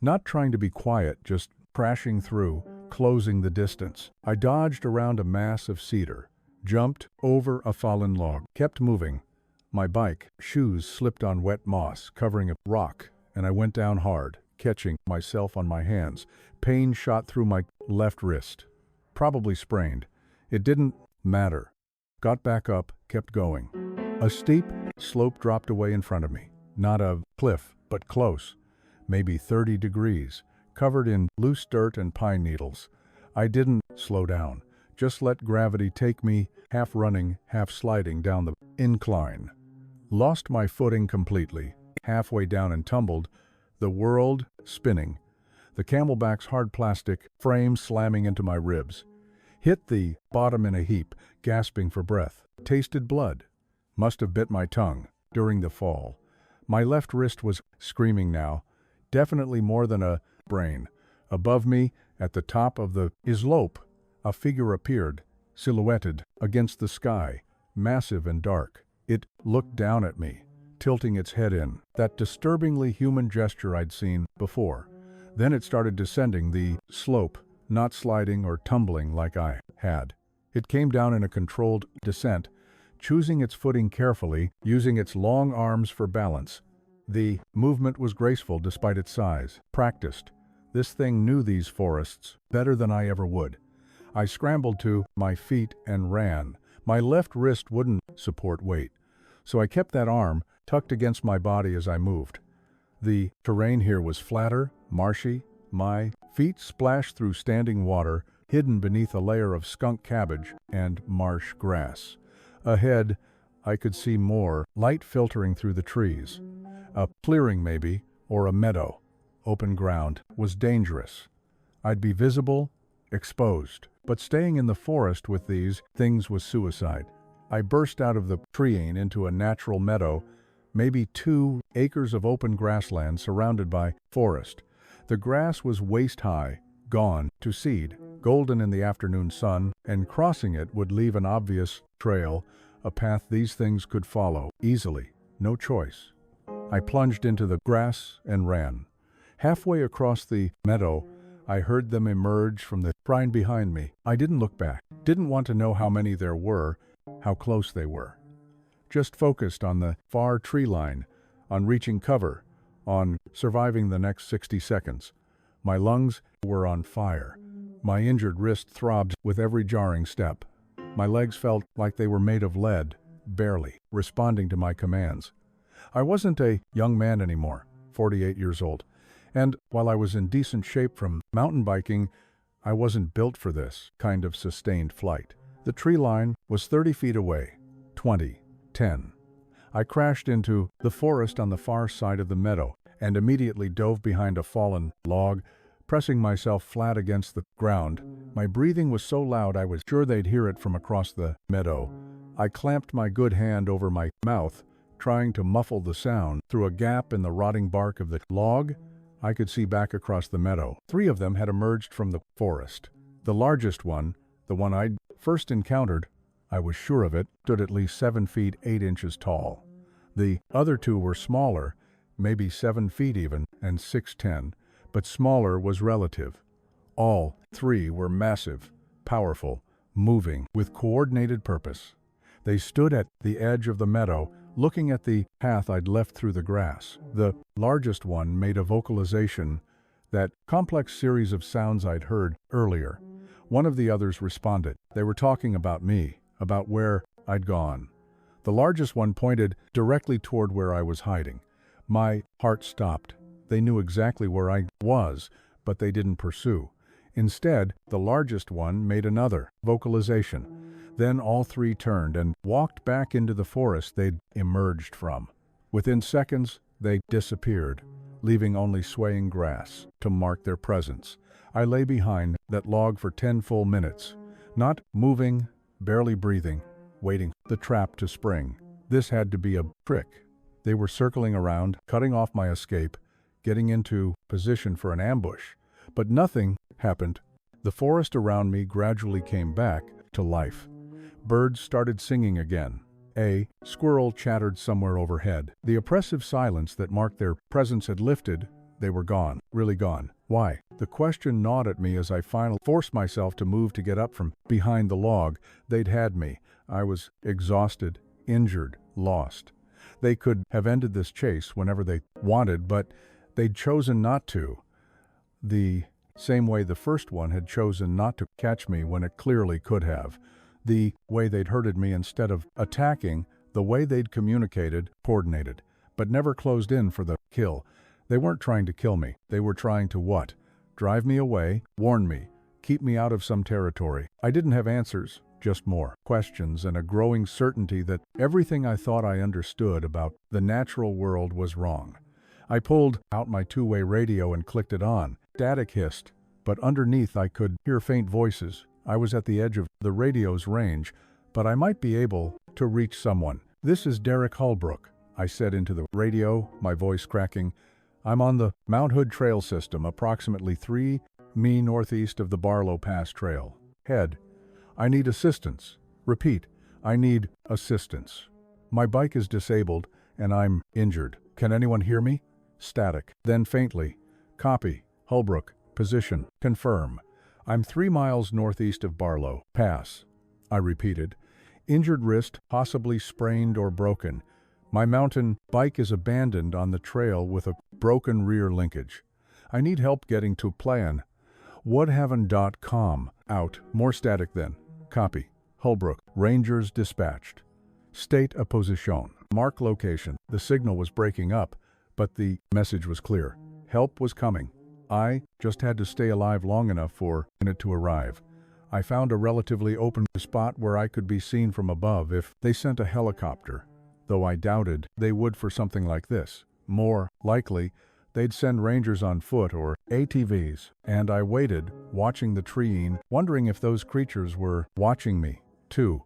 Speaker 1: Not trying to be quiet, just crashing through, closing the distance. I dodged around a mass of cedar, jumped over a fallen log, kept moving. My bike shoes slipped on wet moss, covering a rock, and I went down hard, catching myself on my hands. Pain shot through my left wrist. Probably sprained. It didn't matter. Got back up, kept going. A steep slope dropped away in front of me. Not a cliff, but close. Maybe 30 degrees, covered in loose dirt and pine needles. I didn't slow down. Just let gravity take me, half running, half sliding down the incline. Lost my footing completely, halfway down and tumbled, the world spinning. The camelback's hard plastic frame slamming into my ribs. Hit the bottom in a heap, gasping for breath. Tasted blood. Must have bit my tongue during the fall. My left wrist was screaming now, definitely more than a brain. Above me, at the top of the slope, a figure appeared, silhouetted against the sky, massive and dark. It looked down at me, tilting its head in, that disturbingly human gesture I'd seen before. Then it started descending the slope, not sliding or tumbling like I had. It came down in a controlled descent, choosing its footing carefully, using its long arms for balance. The movement was graceful despite its size, practiced. This thing knew these forests better than I ever would. I scrambled to my feet and ran. My left wrist wouldn't support weight, so I kept that arm tucked against my body as I moved. The terrain here was flatter, marshy. My feet splashed through standing water, hidden beneath a layer of skunk cabbage and marsh grass. Ahead, I could see more light filtering through the trees. A clearing maybe, or a meadow. Open ground was dangerous. I'd be visible, exposed, but staying in the forest with these things was suicide. I burst out of the treeing into a natural meadow, maybe 2 acres of open grassland surrounded by forest. The grass was waist-high, gone to seed, golden in the afternoon sun, and crossing it would leave an obvious trail, a path these things could follow easily, no choice. I plunged into the grass and ran. Halfway across the meadow, I heard them emerge from the brine behind me. I didn't look back, didn't want to know how many there were, how close they were. Just focused on the far tree line, on reaching cover, on surviving the next 60 seconds. My lungs were on fire. My injured wrist throbbed with every jarring step. My legs felt like they were made of lead, barely responding to my commands. I wasn't a young man anymore, 48 years old, and while I was in decent shape from mountain biking, I wasn't built for this kind of sustained flight. The tree line was 30 feet away. 20, 10. I crashed into the forest on the far side of the meadow and immediately dove behind a fallen log, pressing myself flat against the ground. My breathing was so loud I was sure they'd hear it from across the meadow. I clamped my good hand over my mouth, trying to muffle the sound. Through a gap in the rotting bark of the log, I could see back across the meadow. 3 of them had emerged from the forest. The largest one, the one I'd first encountered, I was sure of it, stood at least 7 feet 8 inches tall. The other 2 were smaller, maybe 7 feet even, and 6'10", but smaller was relative. All 3 were massive, powerful, moving, with coordinated purpose. They stood at the edge of the meadow, looking at the path I'd left through the grass. The largest one made a vocalization, that complex series of sounds I'd heard earlier. One of the others responded. They were talking about me, about where I'd gone. The largest one pointed directly toward where I was hiding. My heart stopped. They knew exactly where I was, but they didn't pursue. Instead, the largest one made another vocalization. Then all 3 turned and walked back into the forest they'd emerged from. Within seconds, they disappeared, leaving only swaying grass to mark their presence. I lay behind that log for 10 full minutes, not moving, barely breathing, waiting for the trap to spring. This had to be a trick. They were circling around, cutting off my escape, getting into position for an ambush. But nothing happened. The forest around me gradually came back to life. Birds started singing again. A squirrel chattered somewhere overhead. The oppressive silence that marked their presence had lifted. They were gone, really gone. Why? The question gnawed at me as I finally forced myself to move to get up from behind the log. They'd had me. I was exhausted, injured, lost. They could have ended this chase whenever they wanted, but they'd chosen not to. The same way the first one had chosen not to catch me when it clearly could have. The way they'd hurted me instead of attacking, the way they'd communicated, coordinated, but never closed in for the kill. They weren't trying to kill me. They were trying to what? Drive me away, warn me, keep me out of some territory. I didn't have answers, just more questions and a growing certainty that everything I thought I understood about the natural world was wrong. I pulled out my 2-way radio and clicked it on. Static hissed, but underneath I could hear faint voices. I was at the edge of the radio's range, but I might be able to reach someone. "This is Derek Holbrook," I said into the radio, my voice cracking. "I'm on the Mount Hood Trail system, approximately 3 mi northeast of the Barlow Pass Trail. Head. I need assistance. Repeat, I need assistance. My bike is disabled, and I'm injured. Can anyone hear me?" Static. Then faintly. "Copy. Holbrook. Position. Confirm. I'm 3 miles northeast of Barlow Pass." I repeated. "Injured wrist, possibly sprained or broken. My mountain bike is abandoned on the trail with a broken rear linkage. I need help getting to plan. Woodhaven.com. Out. More static then. Copy. Holbrook. Rangers dispatched. State a position. Mark location." The signal was breaking up, but the message was clear. Help was coming. I just had to stay alive long enough for it to arrive. I found a relatively open spot where I could be seen from above if they sent a helicopter, though I doubted they would for something like this. More likely, they'd send rangers on foot or ATVs, and I waited, watching the treeing, wondering if those creatures were watching me, too.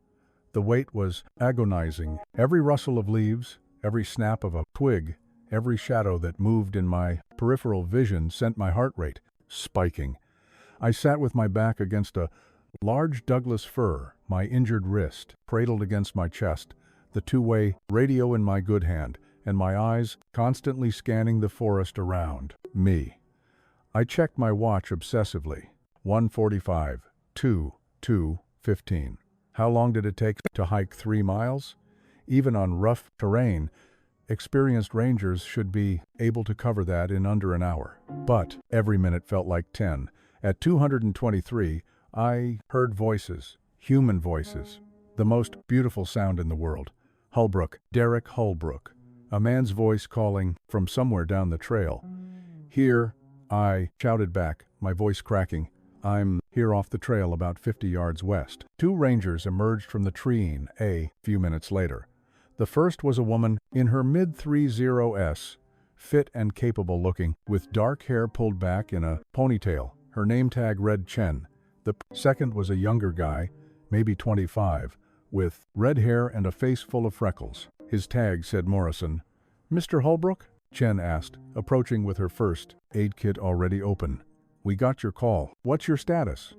Speaker 1: The wait was agonizing. Every rustle of leaves, every snap of a twig, every shadow that moved in my peripheral vision sent my heart rate spiking. I sat with my back against a large Douglas fir, my injured wrist cradled against my chest, the 2-way radio in my good hand, and my eyes constantly scanning the forest around me. I checked my watch obsessively. 1:45, 2:15. How long did it take to hike 3 miles? Even on rough terrain, experienced rangers should be able to cover that in under an hour. But every minute felt like 10. At 223, I heard voices, human voices, the most beautiful sound in the world. Holbrook, Derek Holbrook, a man's voice calling from somewhere down the trail. "Here," I shouted back, my voice cracking. "I'm here off the trail about 50 yards west. Two rangers emerged from the treeing a few minutes later. The first was a woman in her mid-30s, fit and capable looking, with dark hair pulled back in a ponytail. Her name tag read Chen. The second was a younger guy, maybe 25, with red hair and a face full of freckles. His tag said Morrison. "Mr. Holbrook?" Chen asked, approaching with her first aid kit already open. "We got your call. What's your status?"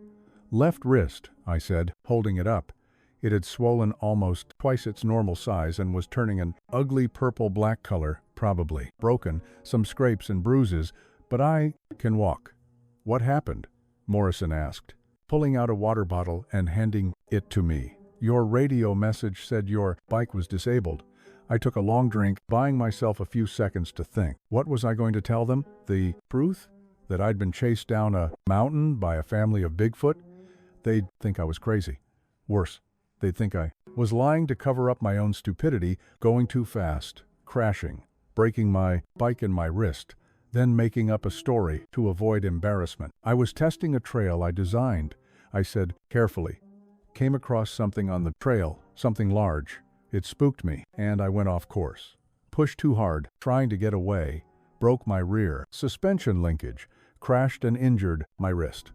Speaker 1: "Left wrist," I said, holding it up. It had swollen almost twice its normal size and was turning an ugly purple-black color, probably broken, some scrapes and bruises, but I can walk. "What happened?" Morrison asked, pulling out a water bottle and handing it to me. "Your radio message said your bike was disabled." I took a long drink, buying myself a few seconds to think. What was I going to tell them? The truth? That I'd been chased down a mountain by a family of Bigfoot? They'd think I was crazy. Worse, they'd think I was lying to cover up my own stupidity, going too fast, crashing, breaking my bike in my wrist, then making up a story to avoid embarrassment. I was testing a trail I designed, I said carefully. Came across something on the trail, something large. It spooked me, and I went off course. Pushed too hard, trying to get away. Broke my rear suspension linkage. Crashed and injured my wrist.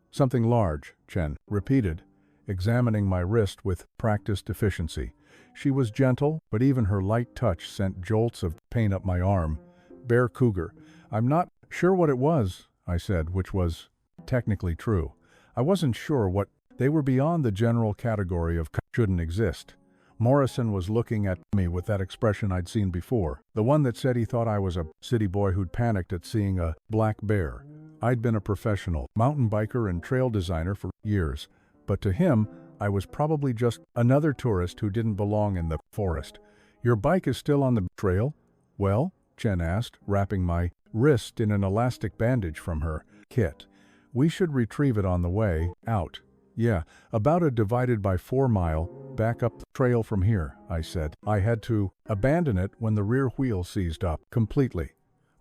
Speaker 1: "Something large," Chen repeated, examining my wrist with practiced efficiency. She was gentle, but even her light touch sent jolts of pain up my arm. "Bear cougar." "I'm not sure what it was," I said, which was technically true. I wasn't sure what they were beyond the general category of shouldn't exist. Morrison was looking at me with that expression I'd seen before, the one that said he thought I was a city boy who'd panicked at seeing a black bear. I'd been a professional mountain biker and trail designer for years, but to him, I was probably just another tourist who didn't belong in the forest. "Your bike is still on the trail?" "Well," Chen asked, wrapping my wrist in an elastic bandage from her kit. "We should retrieve it on the way out." "Yeah, about a divided by 4-mile, back up the trail from here," I said. I had to abandon it when the rear wheel seized up completely.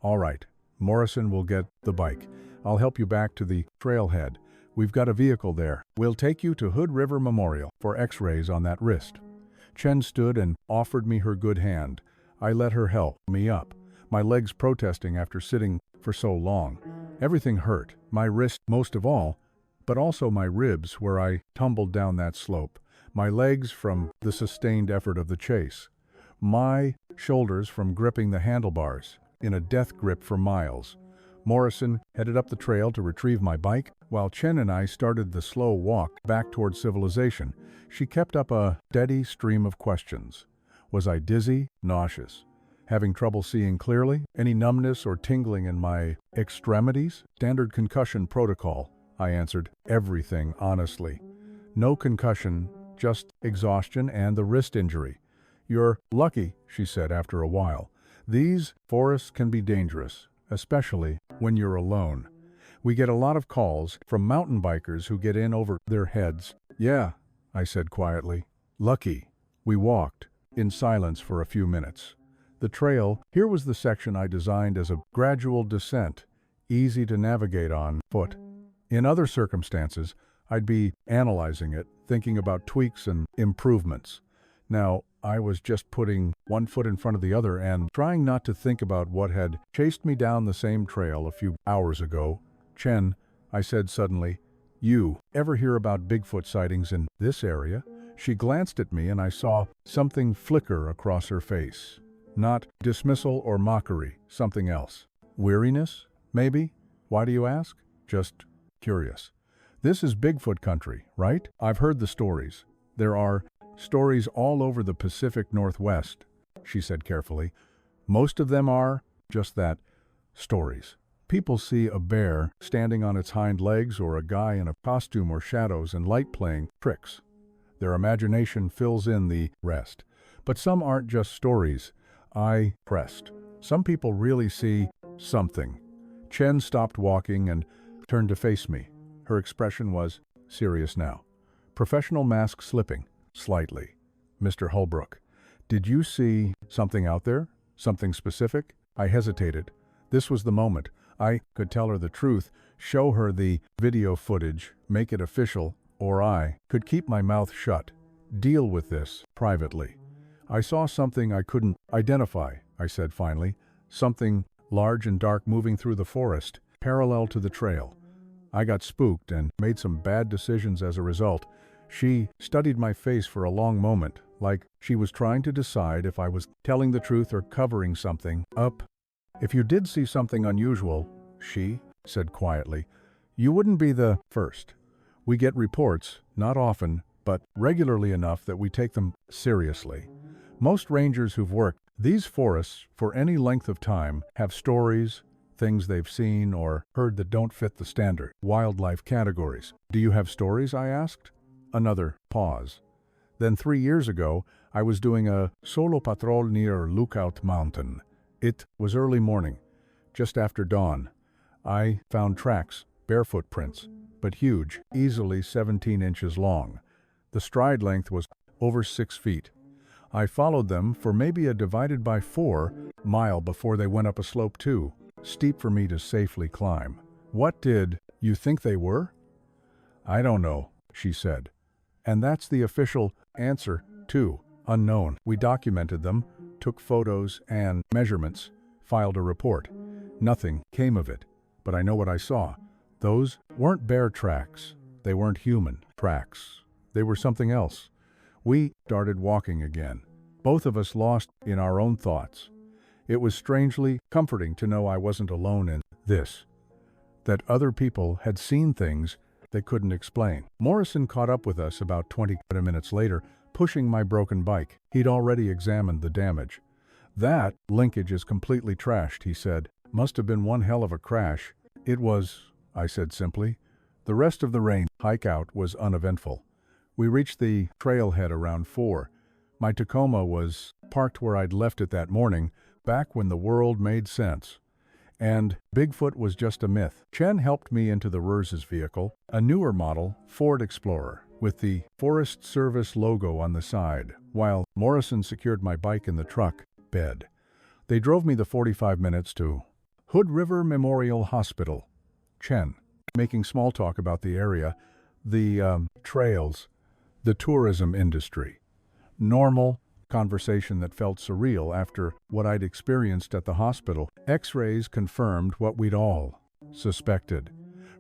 Speaker 1: "All right, Morrison will get the bike. I'll help you back to the trailhead. We've got a vehicle there. We'll take you to Hood River Memorial for x-rays on that wrist." Chen stood and offered me her good hand. I let her help me up, my legs protesting after sitting for so long. Everything hurt, my wrist most of all, but also my ribs where I tumbled down that slope, my legs from the sustained effort of the chase, my shoulders from gripping the handlebars in a death grip for miles. Morrison headed up the trail to retrieve my bike, while Chen and I started the slow walk back toward civilization. She kept up a steady stream of questions. Was I dizzy, nauseous, having trouble seeing clearly, any numbness or tingling in my extremities? Standard concussion protocol, I answered, everything honestly. No concussion, just exhaustion and the wrist injury. "You're lucky," she said after a while. "These forests can be dangerous, especially when you're alone. We get a lot of calls from mountain bikers who get in over their heads." "Yeah," I said quietly. "Lucky." We walked in silence for a few minutes. The trail, here was the section I designed as a gradual descent, easy to navigate on foot. In other circumstances, I'd be analyzing it, thinking about tweaks and improvements. Now, I was just putting one foot in front of the other and trying not to think about what had chased me down the same trail a few hours ago. "Chen," I said suddenly, "you ever hear about Bigfoot sightings in this area?" She glanced at me and I saw something flicker across her face. Not dismissal or mockery, something else. Weariness, maybe? Why do you ask? Just curious. This is Bigfoot country, right? I've heard the stories. There are stories all over the Pacific Northwest, she said carefully. Most of them are just that, stories. People see a bear standing on its hind legs or a guy in a costume or shadows and light playing tricks. Their imagination fills in the rest. But some aren't just stories. I pressed. Some people really see something. Chen stopped walking and turned to face me. Her expression was serious now. Professional mask slipping, slightly. "Mr. Holbrook, did you see something out there? Something specific?" I hesitated. This was the moment. I could tell her the truth, show her the video footage, make it official, or I could keep my mouth shut, deal with this privately. I saw something I couldn't identify, I said finally. Something large and dark moving through the forest, parallel to the trail. I got spooked and made some bad decisions as a result. She studied my face for a long moment, like she was trying to decide if I was telling the truth or covering something up. If you did see something unusual, she said quietly, you wouldn't be the first. We get reports, not often, but regularly enough that we take them seriously. Most rangers who've worked these forests for any length of time have stories, things they've seen or heard that don't fit the standard wildlife categories. Do you have stories? I asked. Another pause. Then 3 years ago, I was doing a solo patrol near Lookout Mountain. It was early morning, just after dawn. I found tracks, bare footprints, but huge, easily 17 inches long. The stride length was over 6 feet. I followed them for maybe a divided by 4 mile before they went up a slope too, steep for me to safely climb. What did you think they were? I don't know, she said. And that's the official answer, too. Unknown. We documented them, took photos and measurements, filed a report. Nothing came of it, but I know what I saw. Those weren't bear tracks. They weren't human tracks. They were something else. We started walking again, both of us lost in our own thoughts. It was strangely comforting to know I wasn't alone in this, that other people had seen things they couldn't explain. Morrison caught up with us about 20 minutes later, pushing my broken bike. He'd already examined the damage. That linkage is completely trashed, he said. Must have been one hell of a crash. It was, I said simply. The rest of the rain hike out was uneventful. We reached the trailhead around 4. My Tacoma was parked where I'd left it that morning, back when the world made sense. And Bigfoot was just a myth. Chen helped me into the Rers's vehicle, a newer model, Ford Explorer, with the Forest Service logo on the side, while Morrison secured my bike in the truck bed. They drove me the 45 minutes to Hood River Memorial Hospital. Chen, making small talk about the area, the trails, the tourism industry. Normal conversation that felt surreal after what I'd experienced at the hospital. X-rays confirmed what we'd all suspected.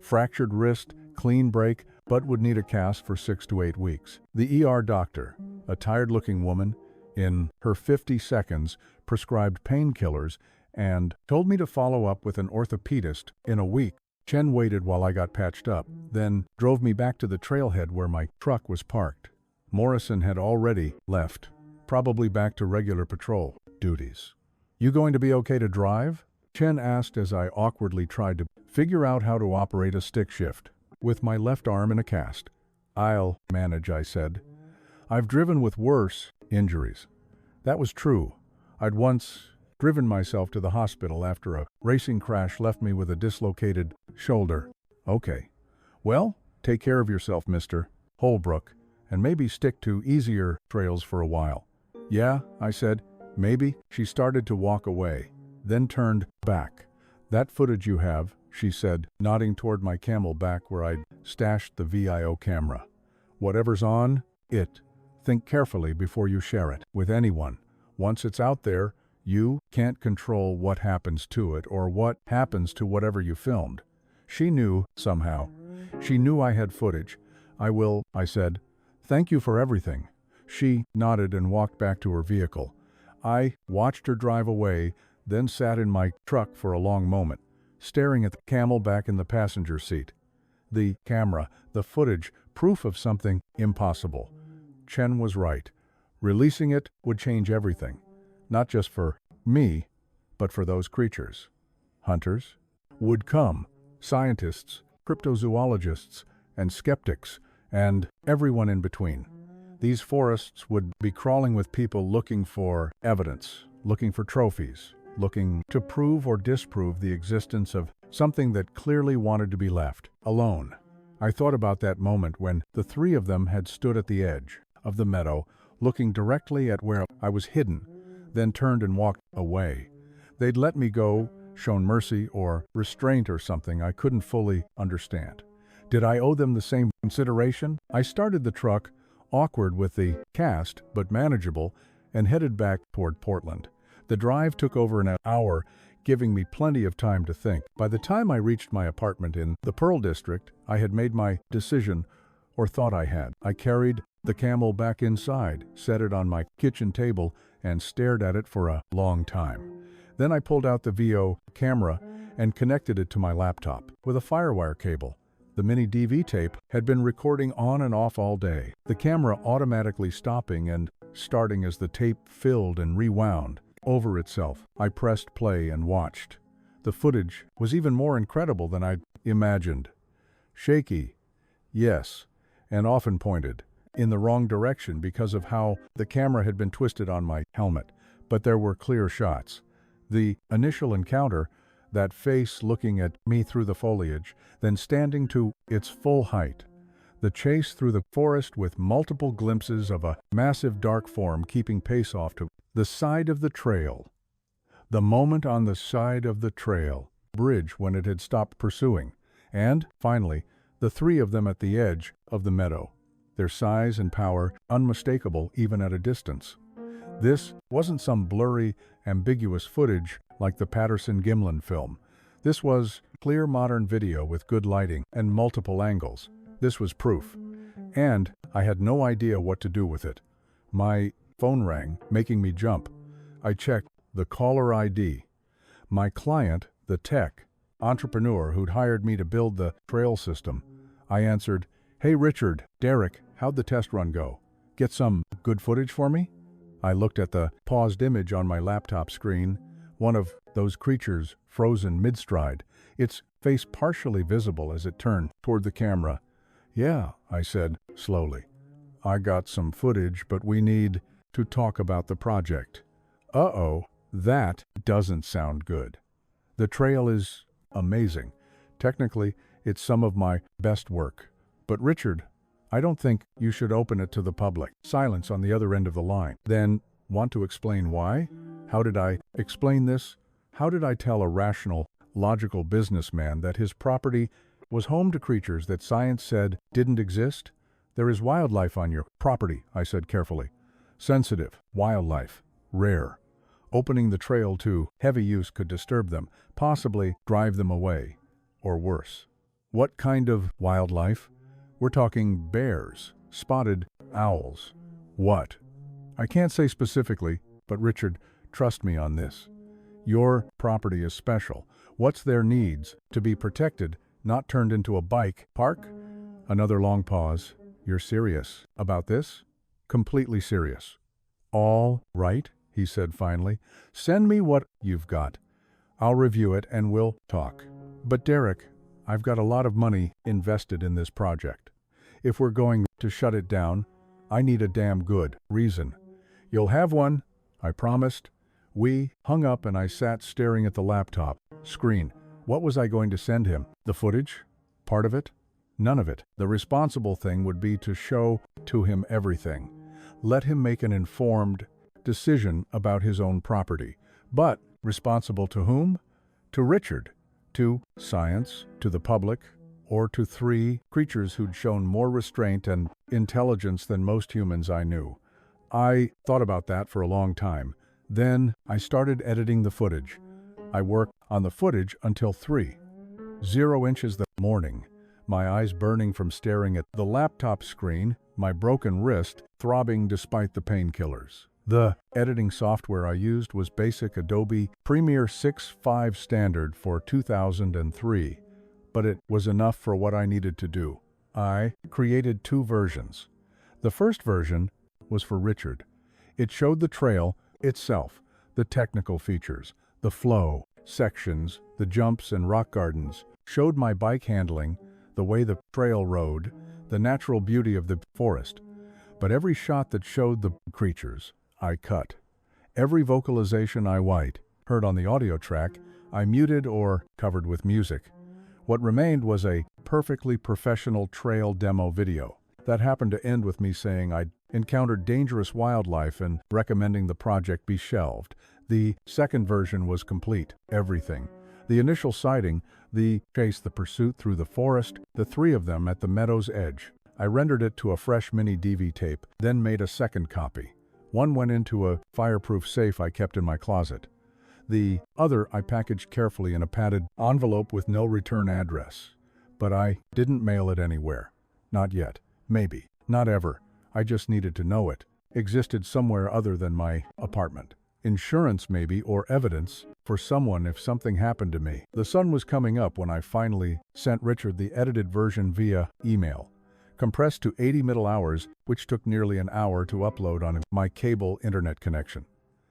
Speaker 1: Fractured wrist, clean break, but would need a cast for 6 to 8 weeks. The ER doctor, a tired-looking woman, in her 50 seconds, prescribed painkillers and told me to follow up with an orthopedist in a week. Chen waited while I got patched up, then drove me back to the trailhead where my truck was parked. Morrison had already left, probably back to regular patrol duties. You going to be okay to drive? Chen asked as I awkwardly tried to figure out how to operate a stick shift, with my left arm in a cast. I'll manage, I said. I've driven with worse injuries. That was true. I'd once driven myself to the hospital after a racing crash left me with a dislocated shoulder. Okay. Well, take care of yourself, Mr. Holbrook, and maybe stick to easier trails for a while. Yeah, I said. Maybe. She started to walk away, then turned back. That footage you have, she said, nodding toward my Camelback where I'd stashed the VIO camera. Whatever's on it, think carefully before you share it with anyone. Once it's out there, you can't control what happens to it or what happens to whatever you filmed. She knew, somehow. She knew I had footage. I will, I said. Thank you for everything. She nodded and walked back to her vehicle. I watched her drive away, then sat in my truck for a long moment, staring at the Camelback in the passenger seat. The camera, the footage, proof of something impossible. Chen was right. Releasing it would change everything. Not just for me, but for those creatures. Hunters would come, scientists, cryptozoologists, and skeptics, and everyone in between. These forests would be crawling with people looking for evidence, looking for trophies, looking to prove or disprove the existence of something that clearly wanted to be left alone. I thought about that moment when the 3 of them had stood at the edge of the meadow, looking directly at where I was hidden, then turned and walked away. They'd let me go, shown mercy or restraint or something I couldn't fully understand. Did I owe them the same consideration? I started the truck, awkward with the cast, but manageable, and headed back toward Portland. The drive took over an hour, giving me plenty of time to think. By the time I reached my apartment in the Pearl District, I had made my decision, or thought I had. I carried the camel back inside, set it on my kitchen table, and stared at it for a long time. Then I pulled out the VO camera and connected it to my laptop with a firewire cable. The mini DV tape had been recording on and off all day, the camera automatically stopping and starting as the tape filled and rewound over itself. I pressed play and watched. The footage was even more incredible than I'd imagined. Shaky, yes, and often pointed in the wrong direction because of how the camera had been twisted on my helmet, but there were clear shots. The initial encounter, that face looking at me through the foliage, then standing to its full height. The chase through the forest with multiple glimpses of a massive dark form keeping pace off to the side of the trail. The moment on the side of the trail, bridge when it had stopped pursuing, and, finally, the three of them at the edge of the meadow, their size and power unmistakable even at a distance. This wasn't some blurry, ambiguous footage like the Patterson-Gimlin film. This was clear modern video with good lighting and multiple angles. This was proof. And I had no idea what to do with it. My phone rang, making me jump. I checked the caller ID. My client, the tech entrepreneur who'd hired me to build the trail system. I answered, "Hey Richard, Derek, how'd the test run go? Get some good footage for me?" I looked at the paused image on my laptop screen, one of those creatures frozen mid-stride, its face partially visible as it turned toward the camera. "Yeah," I said slowly. "I got some footage, but we need to talk about the project." Uh-oh, that doesn't sound good. The trail is amazing. Technically, it's some of my best work. But Richard, I don't think you should open it to the public. Silence on the other end of the line. Then, want to explain why? How did I explain this? How did I tell a rational, logical businessman that his property was home to creatures that science said didn't exist? "There is wildlife on your property," I said carefully. "Sensitive, wildlife, rare. Opening the trail to heavy use could disturb them, possibly drive them away, or worse." "What kind of wildlife?" "We're talking bears, spotted owls." "What?" "I can't say specifically, but Richard, trust me on this. Your property is special. What's their needs to be protected, not turned into a bike park?" Another long pause. "You're serious about this?" "Completely serious." "All right," he said finally. "Send me what you've got. I'll review it and we'll talk. But Derek, I've got a lot of money invested in this project. If we're going to shut it down, I need a damn good reason." "You'll have one," I promised. We hung up and I sat staring at the laptop screen. What was I going to send him? The footage? Part of it? None of it. The responsible thing would be to show to him everything. Let him make an informed decision about his own property. But responsible to whom? To Richard. To science, to the public, or to three creatures who'd shown more restraint and intelligence than most humans I knew. I thought about that for a long time. Then I started editing the footage. I worked on the footage until 3:00 the morning, my eyes burning from staring at the laptop screen, my broken wrist throbbing despite the painkillers. The editing software I used was basic Adobe Premiere 6.5 standard for 2003, but it was enough for what I needed to do. I created 2 versions. The first version was for Richard. It showed the trail itself, the technical features, the flow, sections, the jumps and rock gardens, showed my bike handling, the way the trail rode, the natural beauty of the forest. But every shot that showed the creatures, I cut. Every vocalization I heard on the audio track, I muted or covered with music. What remained was a perfectly professional trail demo video. That happened to end with me saying I'd encountered dangerous wildlife and recommending the project be shelved. The second version was complete, everything. The initial sighting, the chase, the pursuit through the forest, the three of them at the meadow's edge. I rendered it to a fresh mini DV tape, then made a second copy. One went into a fireproof safe I kept in my closet. The other I packaged carefully in a padded envelope with no return address. But I didn't mail it anywhere. Not yet. Maybe. Not ever. I just needed to know it existed somewhere other than my apartment. Insurance maybe, or evidence for someone if something happened to me. The sun was coming up when I finally sent Richard the edited version via email, compressed to 80 middle hours, which took nearly an hour to upload on my cable internet connection.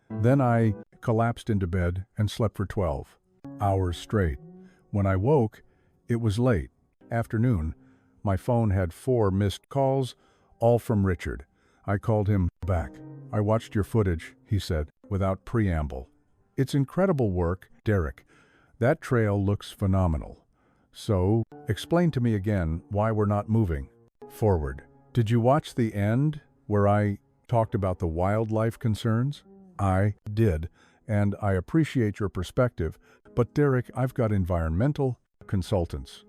Speaker 1: Then I collapsed into bed and slept for 12 hours straight. When I woke, it was late afternoon. My phone had 4 missed calls, all from Richard. I called him back. "I watched your footage," he said, without preamble. "It's incredible work, Derek. That trail looks phenomenal. So, explain to me again why we're not moving forward. Did you watch the end, where I talked about the wildlife concerns?" "I did, and I appreciate your perspective, but Derek, I've got environmental consultants.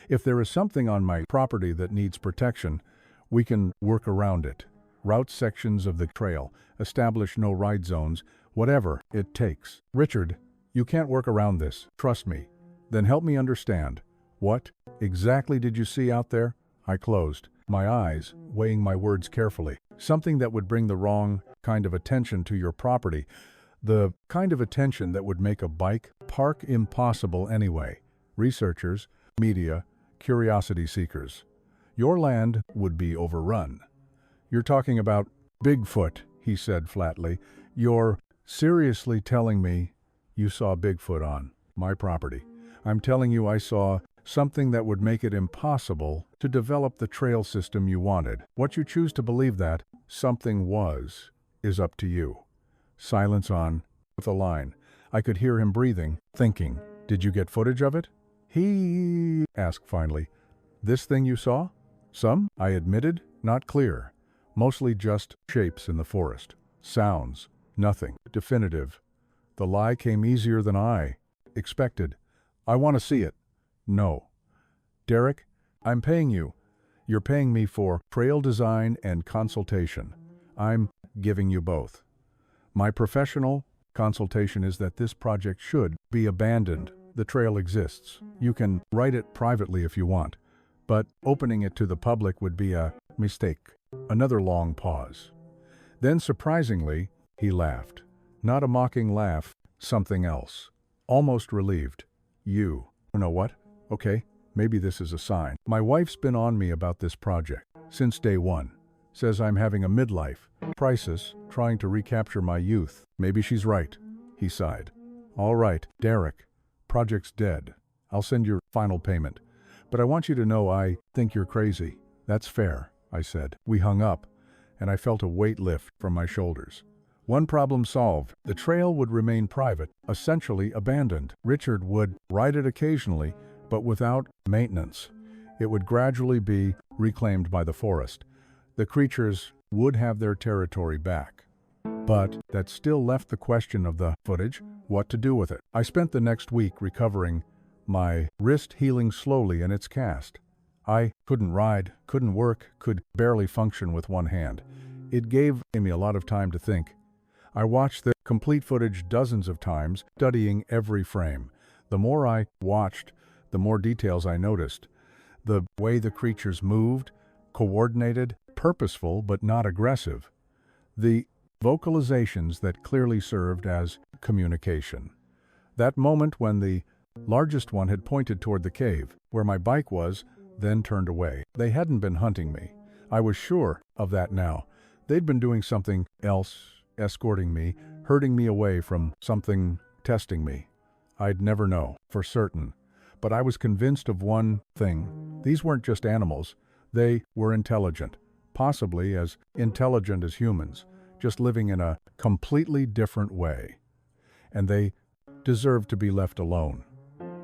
Speaker 1: If there is something on my property that needs protection, we can work around it. Route sections of the trail, establish no-ride zones, whatever it takes." "Richard, you can't work around this. Trust me." "Then help me understand. What exactly did you see out there?" I closed my eyes, weighing my words carefully. "Something that would bring the wrong kind of attention to your property. The kind of attention that would make a bike park impossible anyway. Researchers, media, curiosity seekers. Your land would be overrun." "You're talking about Bigfoot," he said flatly. "You're seriously telling me you saw Bigfoot on my property?" "I'm telling you I saw something that would make it impossible to develop the trail system you wanted. What you choose to believe that something was is up to you." Silence on with a line. I could hear him breathing, thinking. "Did you get footage of it?" He asked finally. "This thing you saw?" "Some," I admitted, "not clear. Mostly just shapes in the forest. Sounds. Nothing definitive." The lie came easier than I expected. "I want to see it." "No." "Derek, I'm paying you. You're paying me for trail design and consultation. I'm giving you both. My professional consultation is that this project should be abandoned. The trail exists. You can write it privately if you want, but opening it to the public would be a mistake." Another long pause. Then, surprisingly, he laughed. Not a mocking laugh, something else. Almost relieved. "You know what? Okay, maybe this is a sign. My wife's been on me about this project since day one. Says I'm having a midlife crisis, trying to recapture my youth. Maybe she's right." He sighed. "All right, Derek. Project's dead. I'll send your final payment. But I want you to know I think you're crazy." "That's fair," I said. We hung up, and I felt a weight lift from my shoulders. One problem solved. The trail would remain private, essentially abandoned. Richard would ride it occasionally, but without maintenance. It would gradually be reclaimed by the forest. The creatures would have their territory back. But that still left the question of the footage, what to do with it. I spent the next week recovering, my wrist healing slowly in its cast. I couldn't ride, couldn't work, could barely function with one hand. It gave me a lot of time to think. I watched the complete footage dozens of times, studying every frame. The more I watched, the more details I noticed. The way the creatures moved, coordinated, purposeful but not aggressive. The vocalizations that clearly served as communication. That moment when the largest one had pointed toward the cave, where my bike was, then turned away. They hadn't been hunting me. I was sure of that now. They'd been doing something else, escorting me, herding me away from something, testing me. I'd never know for certain, but I was convinced of one thing. These weren't just animals. They were intelligent, possibly as intelligent as humans, just living in a completely different way. And they deserved to be left alone.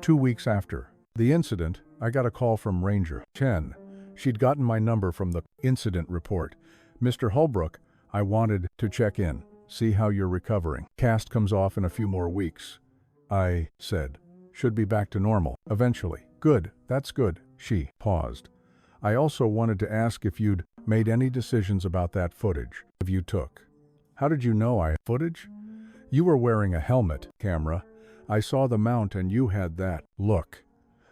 Speaker 1: 2 weeks after the incident, I got a call from Ranger Chen. She'd gotten my number from the incident report. "Mr. Holbrook, I wanted to check in, see how you're recovering. Cast comes off in a few more weeks," I said. should be back to normal, eventually. Good, that's good. She paused. I also wanted to ask if you'd made any decisions about that footage if you took. How did you know I had footage? You were wearing a helmet, camera. I saw the mount and you had that look.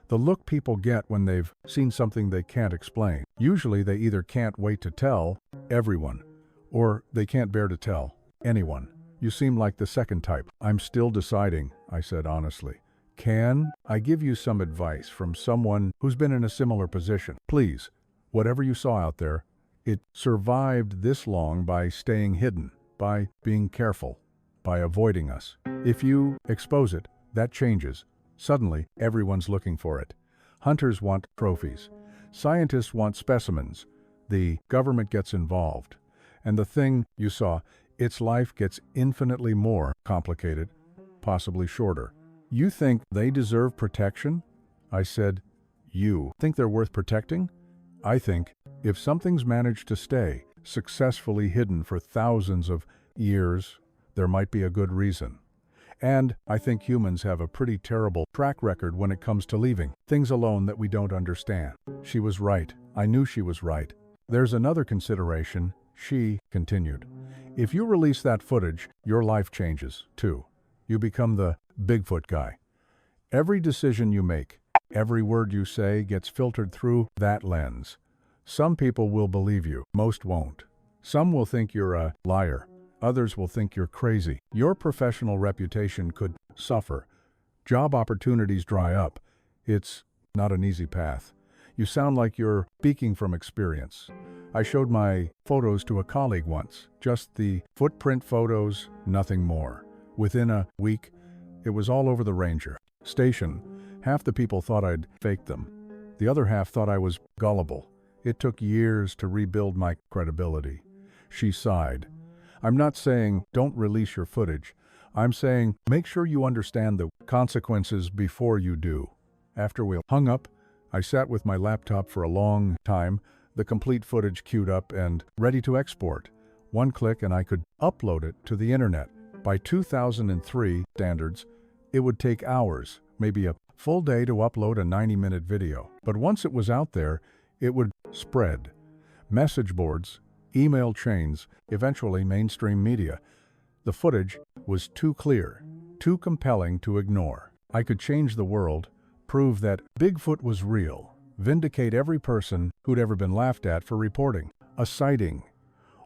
Speaker 1: The look people get when they've seen something they can't explain. Usually they either can't wait to tell everyone, or they can't bear to tell anyone. You seem like the second type. I'm still deciding, I said honestly. Can I give you some advice from someone who's been in a similar position? Please, whatever you saw out there, it survived this long by staying hidden, by being careful, by avoiding us. If you expose it, that changes. Suddenly, everyone's looking for it. Hunters want trophies. Scientists want specimens. The government gets involved. And the thing you saw, its life gets infinitely more complicated, possibly shorter. You think they deserve protection? I said, you think they're worth protecting? I think if something's managed to stay successfully hidden for thousands of years, there might be a good reason. And I think humans have a pretty terrible track record when it comes to leaving things alone that we don't understand. She was right. I knew she was right. There's another consideration, she continued. If you release that footage, your life changes, too. You become the Bigfoot guy. Every decision you make, every word you say gets filtered through that lens. Some people will believe you, most won't. Some will think you're a liar. Others will think you're crazy. Your professional reputation could suffer. Job opportunities dry up. It's not an easy path. You sound like you're speaking from experience. I showed my photos to a colleague once. Just the footprint photos, nothing more. Within a week, it was all over the ranger station. Half the people thought I'd faked them. The other half thought I was gullible. It took years to rebuild my credibility. She sighed. I'm not saying don't release your footage. I'm saying make sure you understand the consequences before you do. After we hung up, I sat with my laptop for a long time, the complete footage queued up and ready to export. One click and I could upload it to the internet. By 2003 standards, it would take hours, maybe a full day to upload a 90-minute video. But once it was out there, it would spread. Message boards, email chains, eventually mainstream media. The footage was too clear, too compelling to ignore. I could change the world, prove that Bigfoot was real, vindicate every person who'd ever been laughed at for reporting a sighting.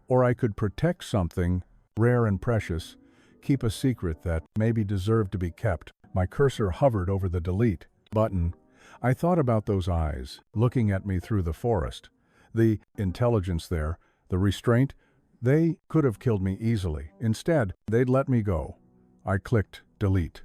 Speaker 1: Or I could protect something rare and precious, keep a secret that maybe deserved to be kept. My cursor hovered over the delete button. I thought about those eyes, looking at me through the forest. The intelligence there, the restraint, they could have killed me easily. Instead, they'd let me go. I clicked delete.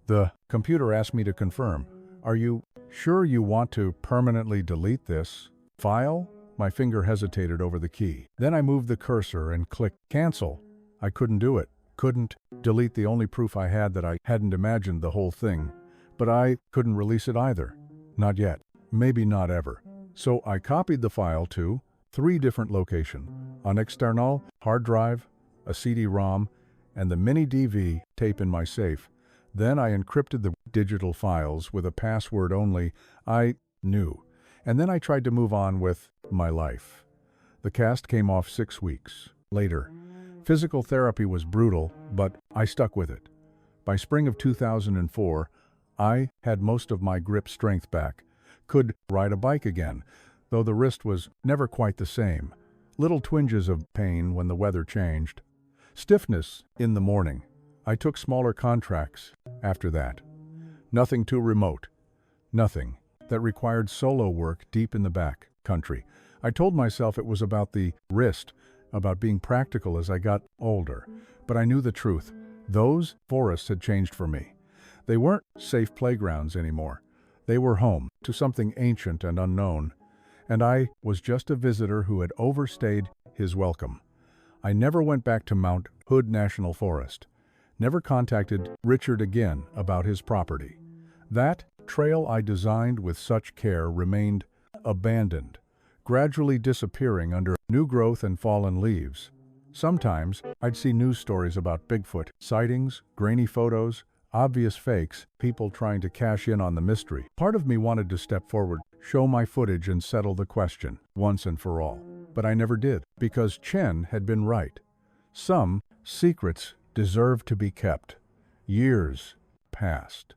Speaker 1: The computer asked me to confirm. Are you sure you want to permanently delete this file? My finger hesitated over the key. Then I moved the cursor and clicked cancel. I couldn't do it. Couldn't delete the only proof I had that I hadn't imagined the whole thing. But I couldn't release it either. Not yet. Maybe not ever. So I copied the file to 3 different locations: an external hard drive, a CD-ROM, and the mini DV tape in my safe. Then I encrypted the digital files with a password only I knew. And then I tried to move on with my life. The cast came off 6 weeks later. Physical therapy was brutal, but I stuck with it. By spring of 2004, I had most of my grip strength back, could ride a bike again, though the wrist was never quite the same. Little twinges of pain when the weather changed. Stiffness in the morning. I took smaller contracts after that. Nothing too remote. Nothing that required solo work deep in the back country. I told myself it was about the wrist, about being practical as I got older. But I knew the truth. Those forests had changed for me. They weren't safe playgrounds anymore. They were home to something ancient and unknown. And I was just a visitor who had overstayed his welcome. I never went back to Mount Hood National Forest. Never contacted Richard again about his property. That trail I designed with such care remained abandoned, gradually disappearing under new growth and fallen leaves. Sometimes I'd see news stories about Bigfoot sightings, grainy photos. obvious fakes, people trying to cash in on the mystery. Part of me wanted to step forward, show my footage and settle the question, once and for all. But I never did, because Chen had been right. Some secrets deserve to be kept. Years passed.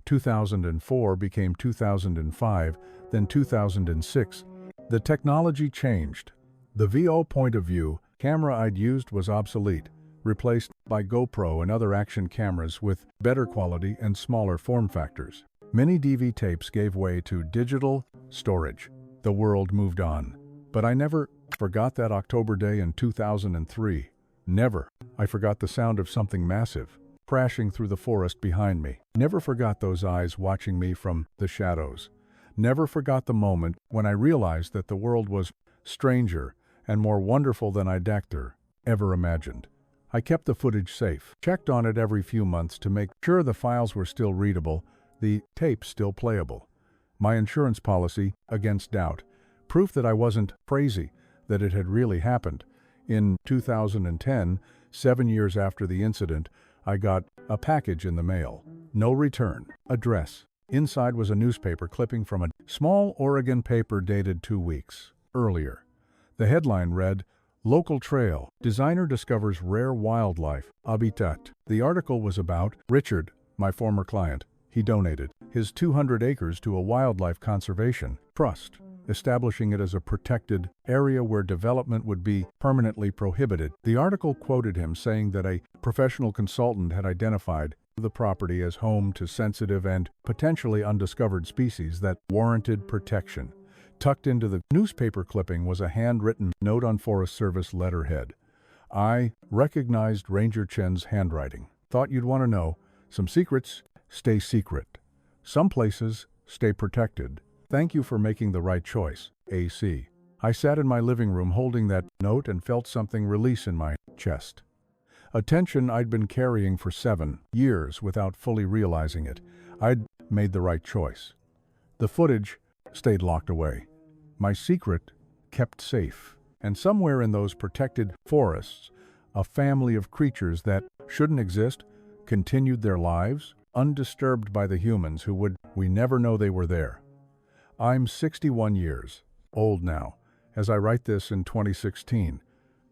Speaker 1: 2004 became 2005, then 2006. The technology changed. The VO point of view camera I'd used was obsolete, replaced by GoPro and other action cameras with better quality and smaller form factors. Many DV tapes gave way to digital storage. The world moved on. But I never forgot that October day in 2003. Never. I forgot the sound of something massive crashing through the forest behind me. Never forgot those eyes watching me from the shadows. Never forgot the moment when I realized that the world was stranger and more wonderful than I'd ever imagined. I kept the footage safe, checked on it every few months to make sure the files were still readable, the tapes still playable. My insurance policy, against doubt, proof that I wasn't crazy, that it had really happened. In 2010, 7 years after the incident, I got a package in the mail. No return. Address. Inside was a newspaper clipping from a small Oregon paper dated 2 weeks earlier. The headline read, "Local Trail. Designer discovers rare wildlife habitat." The article was about Richard, my former client. He donated his 200 acres to a wildlife conservation trust, establishing it as a protected area where development would be permanently prohibited. The article quoted him saying that a professional consultant had identified the property as home to sensitive and potentially undiscovered species that warranted protection. Tucked into the newspaper clipping was a handwritten note on Forest Service letterhead. I recognized Ranger Chen's handwriting. Thought you'd want to know. Some secrets stay secret. Some places stay protected. Thank you for making the right choice, AC. I sat in my living room holding that note and felt something release in my chest. A tension I'd been carrying for 7 years without fully realizing it. I'd made the right choice. The footage stayed locked away. My secret kept safe. And somewhere in those protected forests, a family of creatures that shouldn't exist continued their lives, undisturbed by the humans who would we never know they were there. I'm 61 years old now, as I write this in 2016.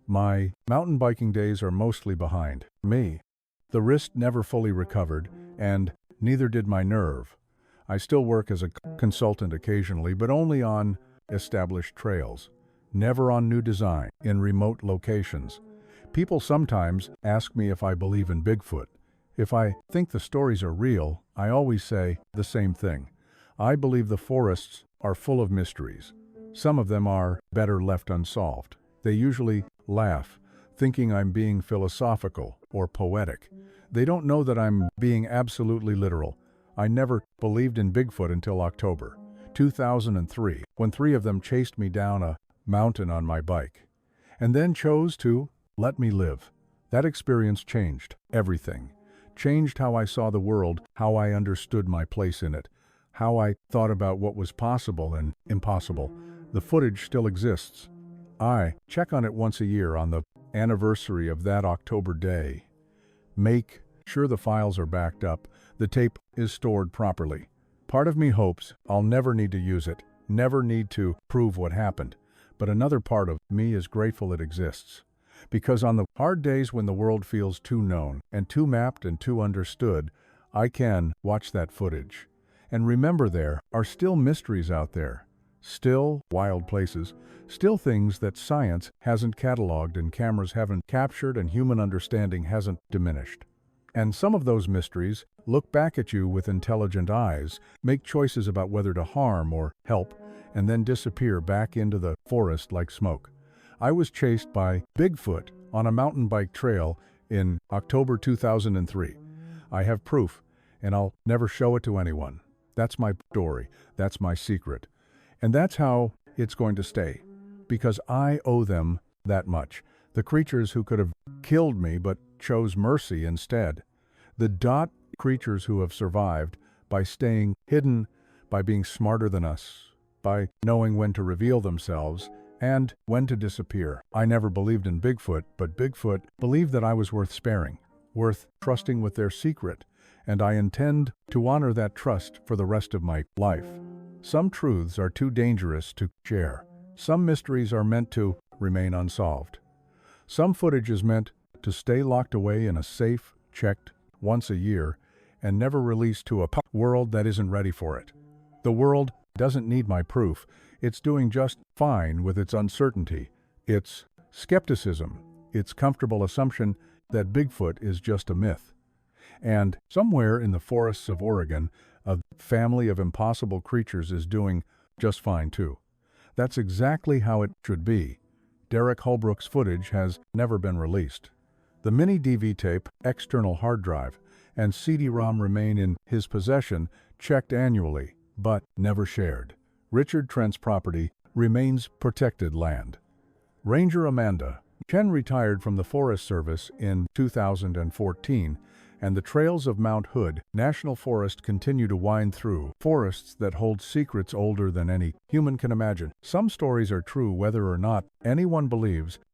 Speaker 1: My mountain biking days are mostly behind me. The wrist never fully recovered, and neither did my nerve. I still work as a consultant occasionally, but only on established trails, never on new design in remote locations. People sometimes ask me if I believe in Bigfoot. If I think the stories are real, I always say the same thing. I believe the forests are full of mysteries. Some of them are better left unsolved. They usually laugh, thinking I'm being philosophical or poetic. They don't know that I'm being absolutely literal. I never believed in Bigfoot until October 2003, when 3 of them chased me down a mountain on my bike, and then chose to let me live. That experience changed everything. Changed how I saw the world, how I understood my place in it, how I thought about what was possible and impossible. The footage still exists. I check on it once a year on the anniversary of that October day. Make sure the files are backed up, the tape is stored properly. Part of me hopes I'll never need to use it, never need to prove what happened, but another part of me is grateful it exists. Because on the hard days when the world feels too known and too mapped and too understood, I can watch that footage and remember there are still mysteries out there, still wild places, still things that science hasn't cataloged and cameras haven't captured and human understanding hasn't diminished. And some of those mysteries look back at you with intelligent eyes, make choices about whether to harm or help, and then disappear back into the forest like smoke. I was chased by Bigfoot on a mountain bike trail in October 2003. I have proof, and I'll never show it to anyone. That's my story. That's my secret. And that's how it's going to stay, because I owe them that much. The creatures who could have killed me but chose mercy instead. The creatures who have survived by staying hidden, by being smarter than us, by knowing when to reveal themselves and when to disappear. I never believed in Bigfoot, but Bigfoot believed that I was worth sparing, worth trusting with their secret, and I intend to honor that trust for the rest of my life. Some truths are too dangerous to share. Some mysteries are meant to remain unsolved. Some footage is meant to stay locked away in a safe, checked once a year, and never released to a world that isn't ready for it. The world doesn't need my proof. It's doing just fine with its uncertainty, its skepticism, its comfortable assumption that Bigfoot is just a myth. And somewhere in the forests of Oregon, a family of impossible creatures is doing just fine too. That's exactly how it should be. Derek Holbrook's footage has never been released. The mini DV tape, external hard drive, and CD-ROM remain in his possession, checked annually, but never shared. Richard Trent's property remains protected land. Ranger Amanda Chen retired from the Forest Service in 2014, and the trails of Mount Hood National Forest continue to wind through forests that hold secrets older than any human can imagine. Some stories are true whether or not anyone believes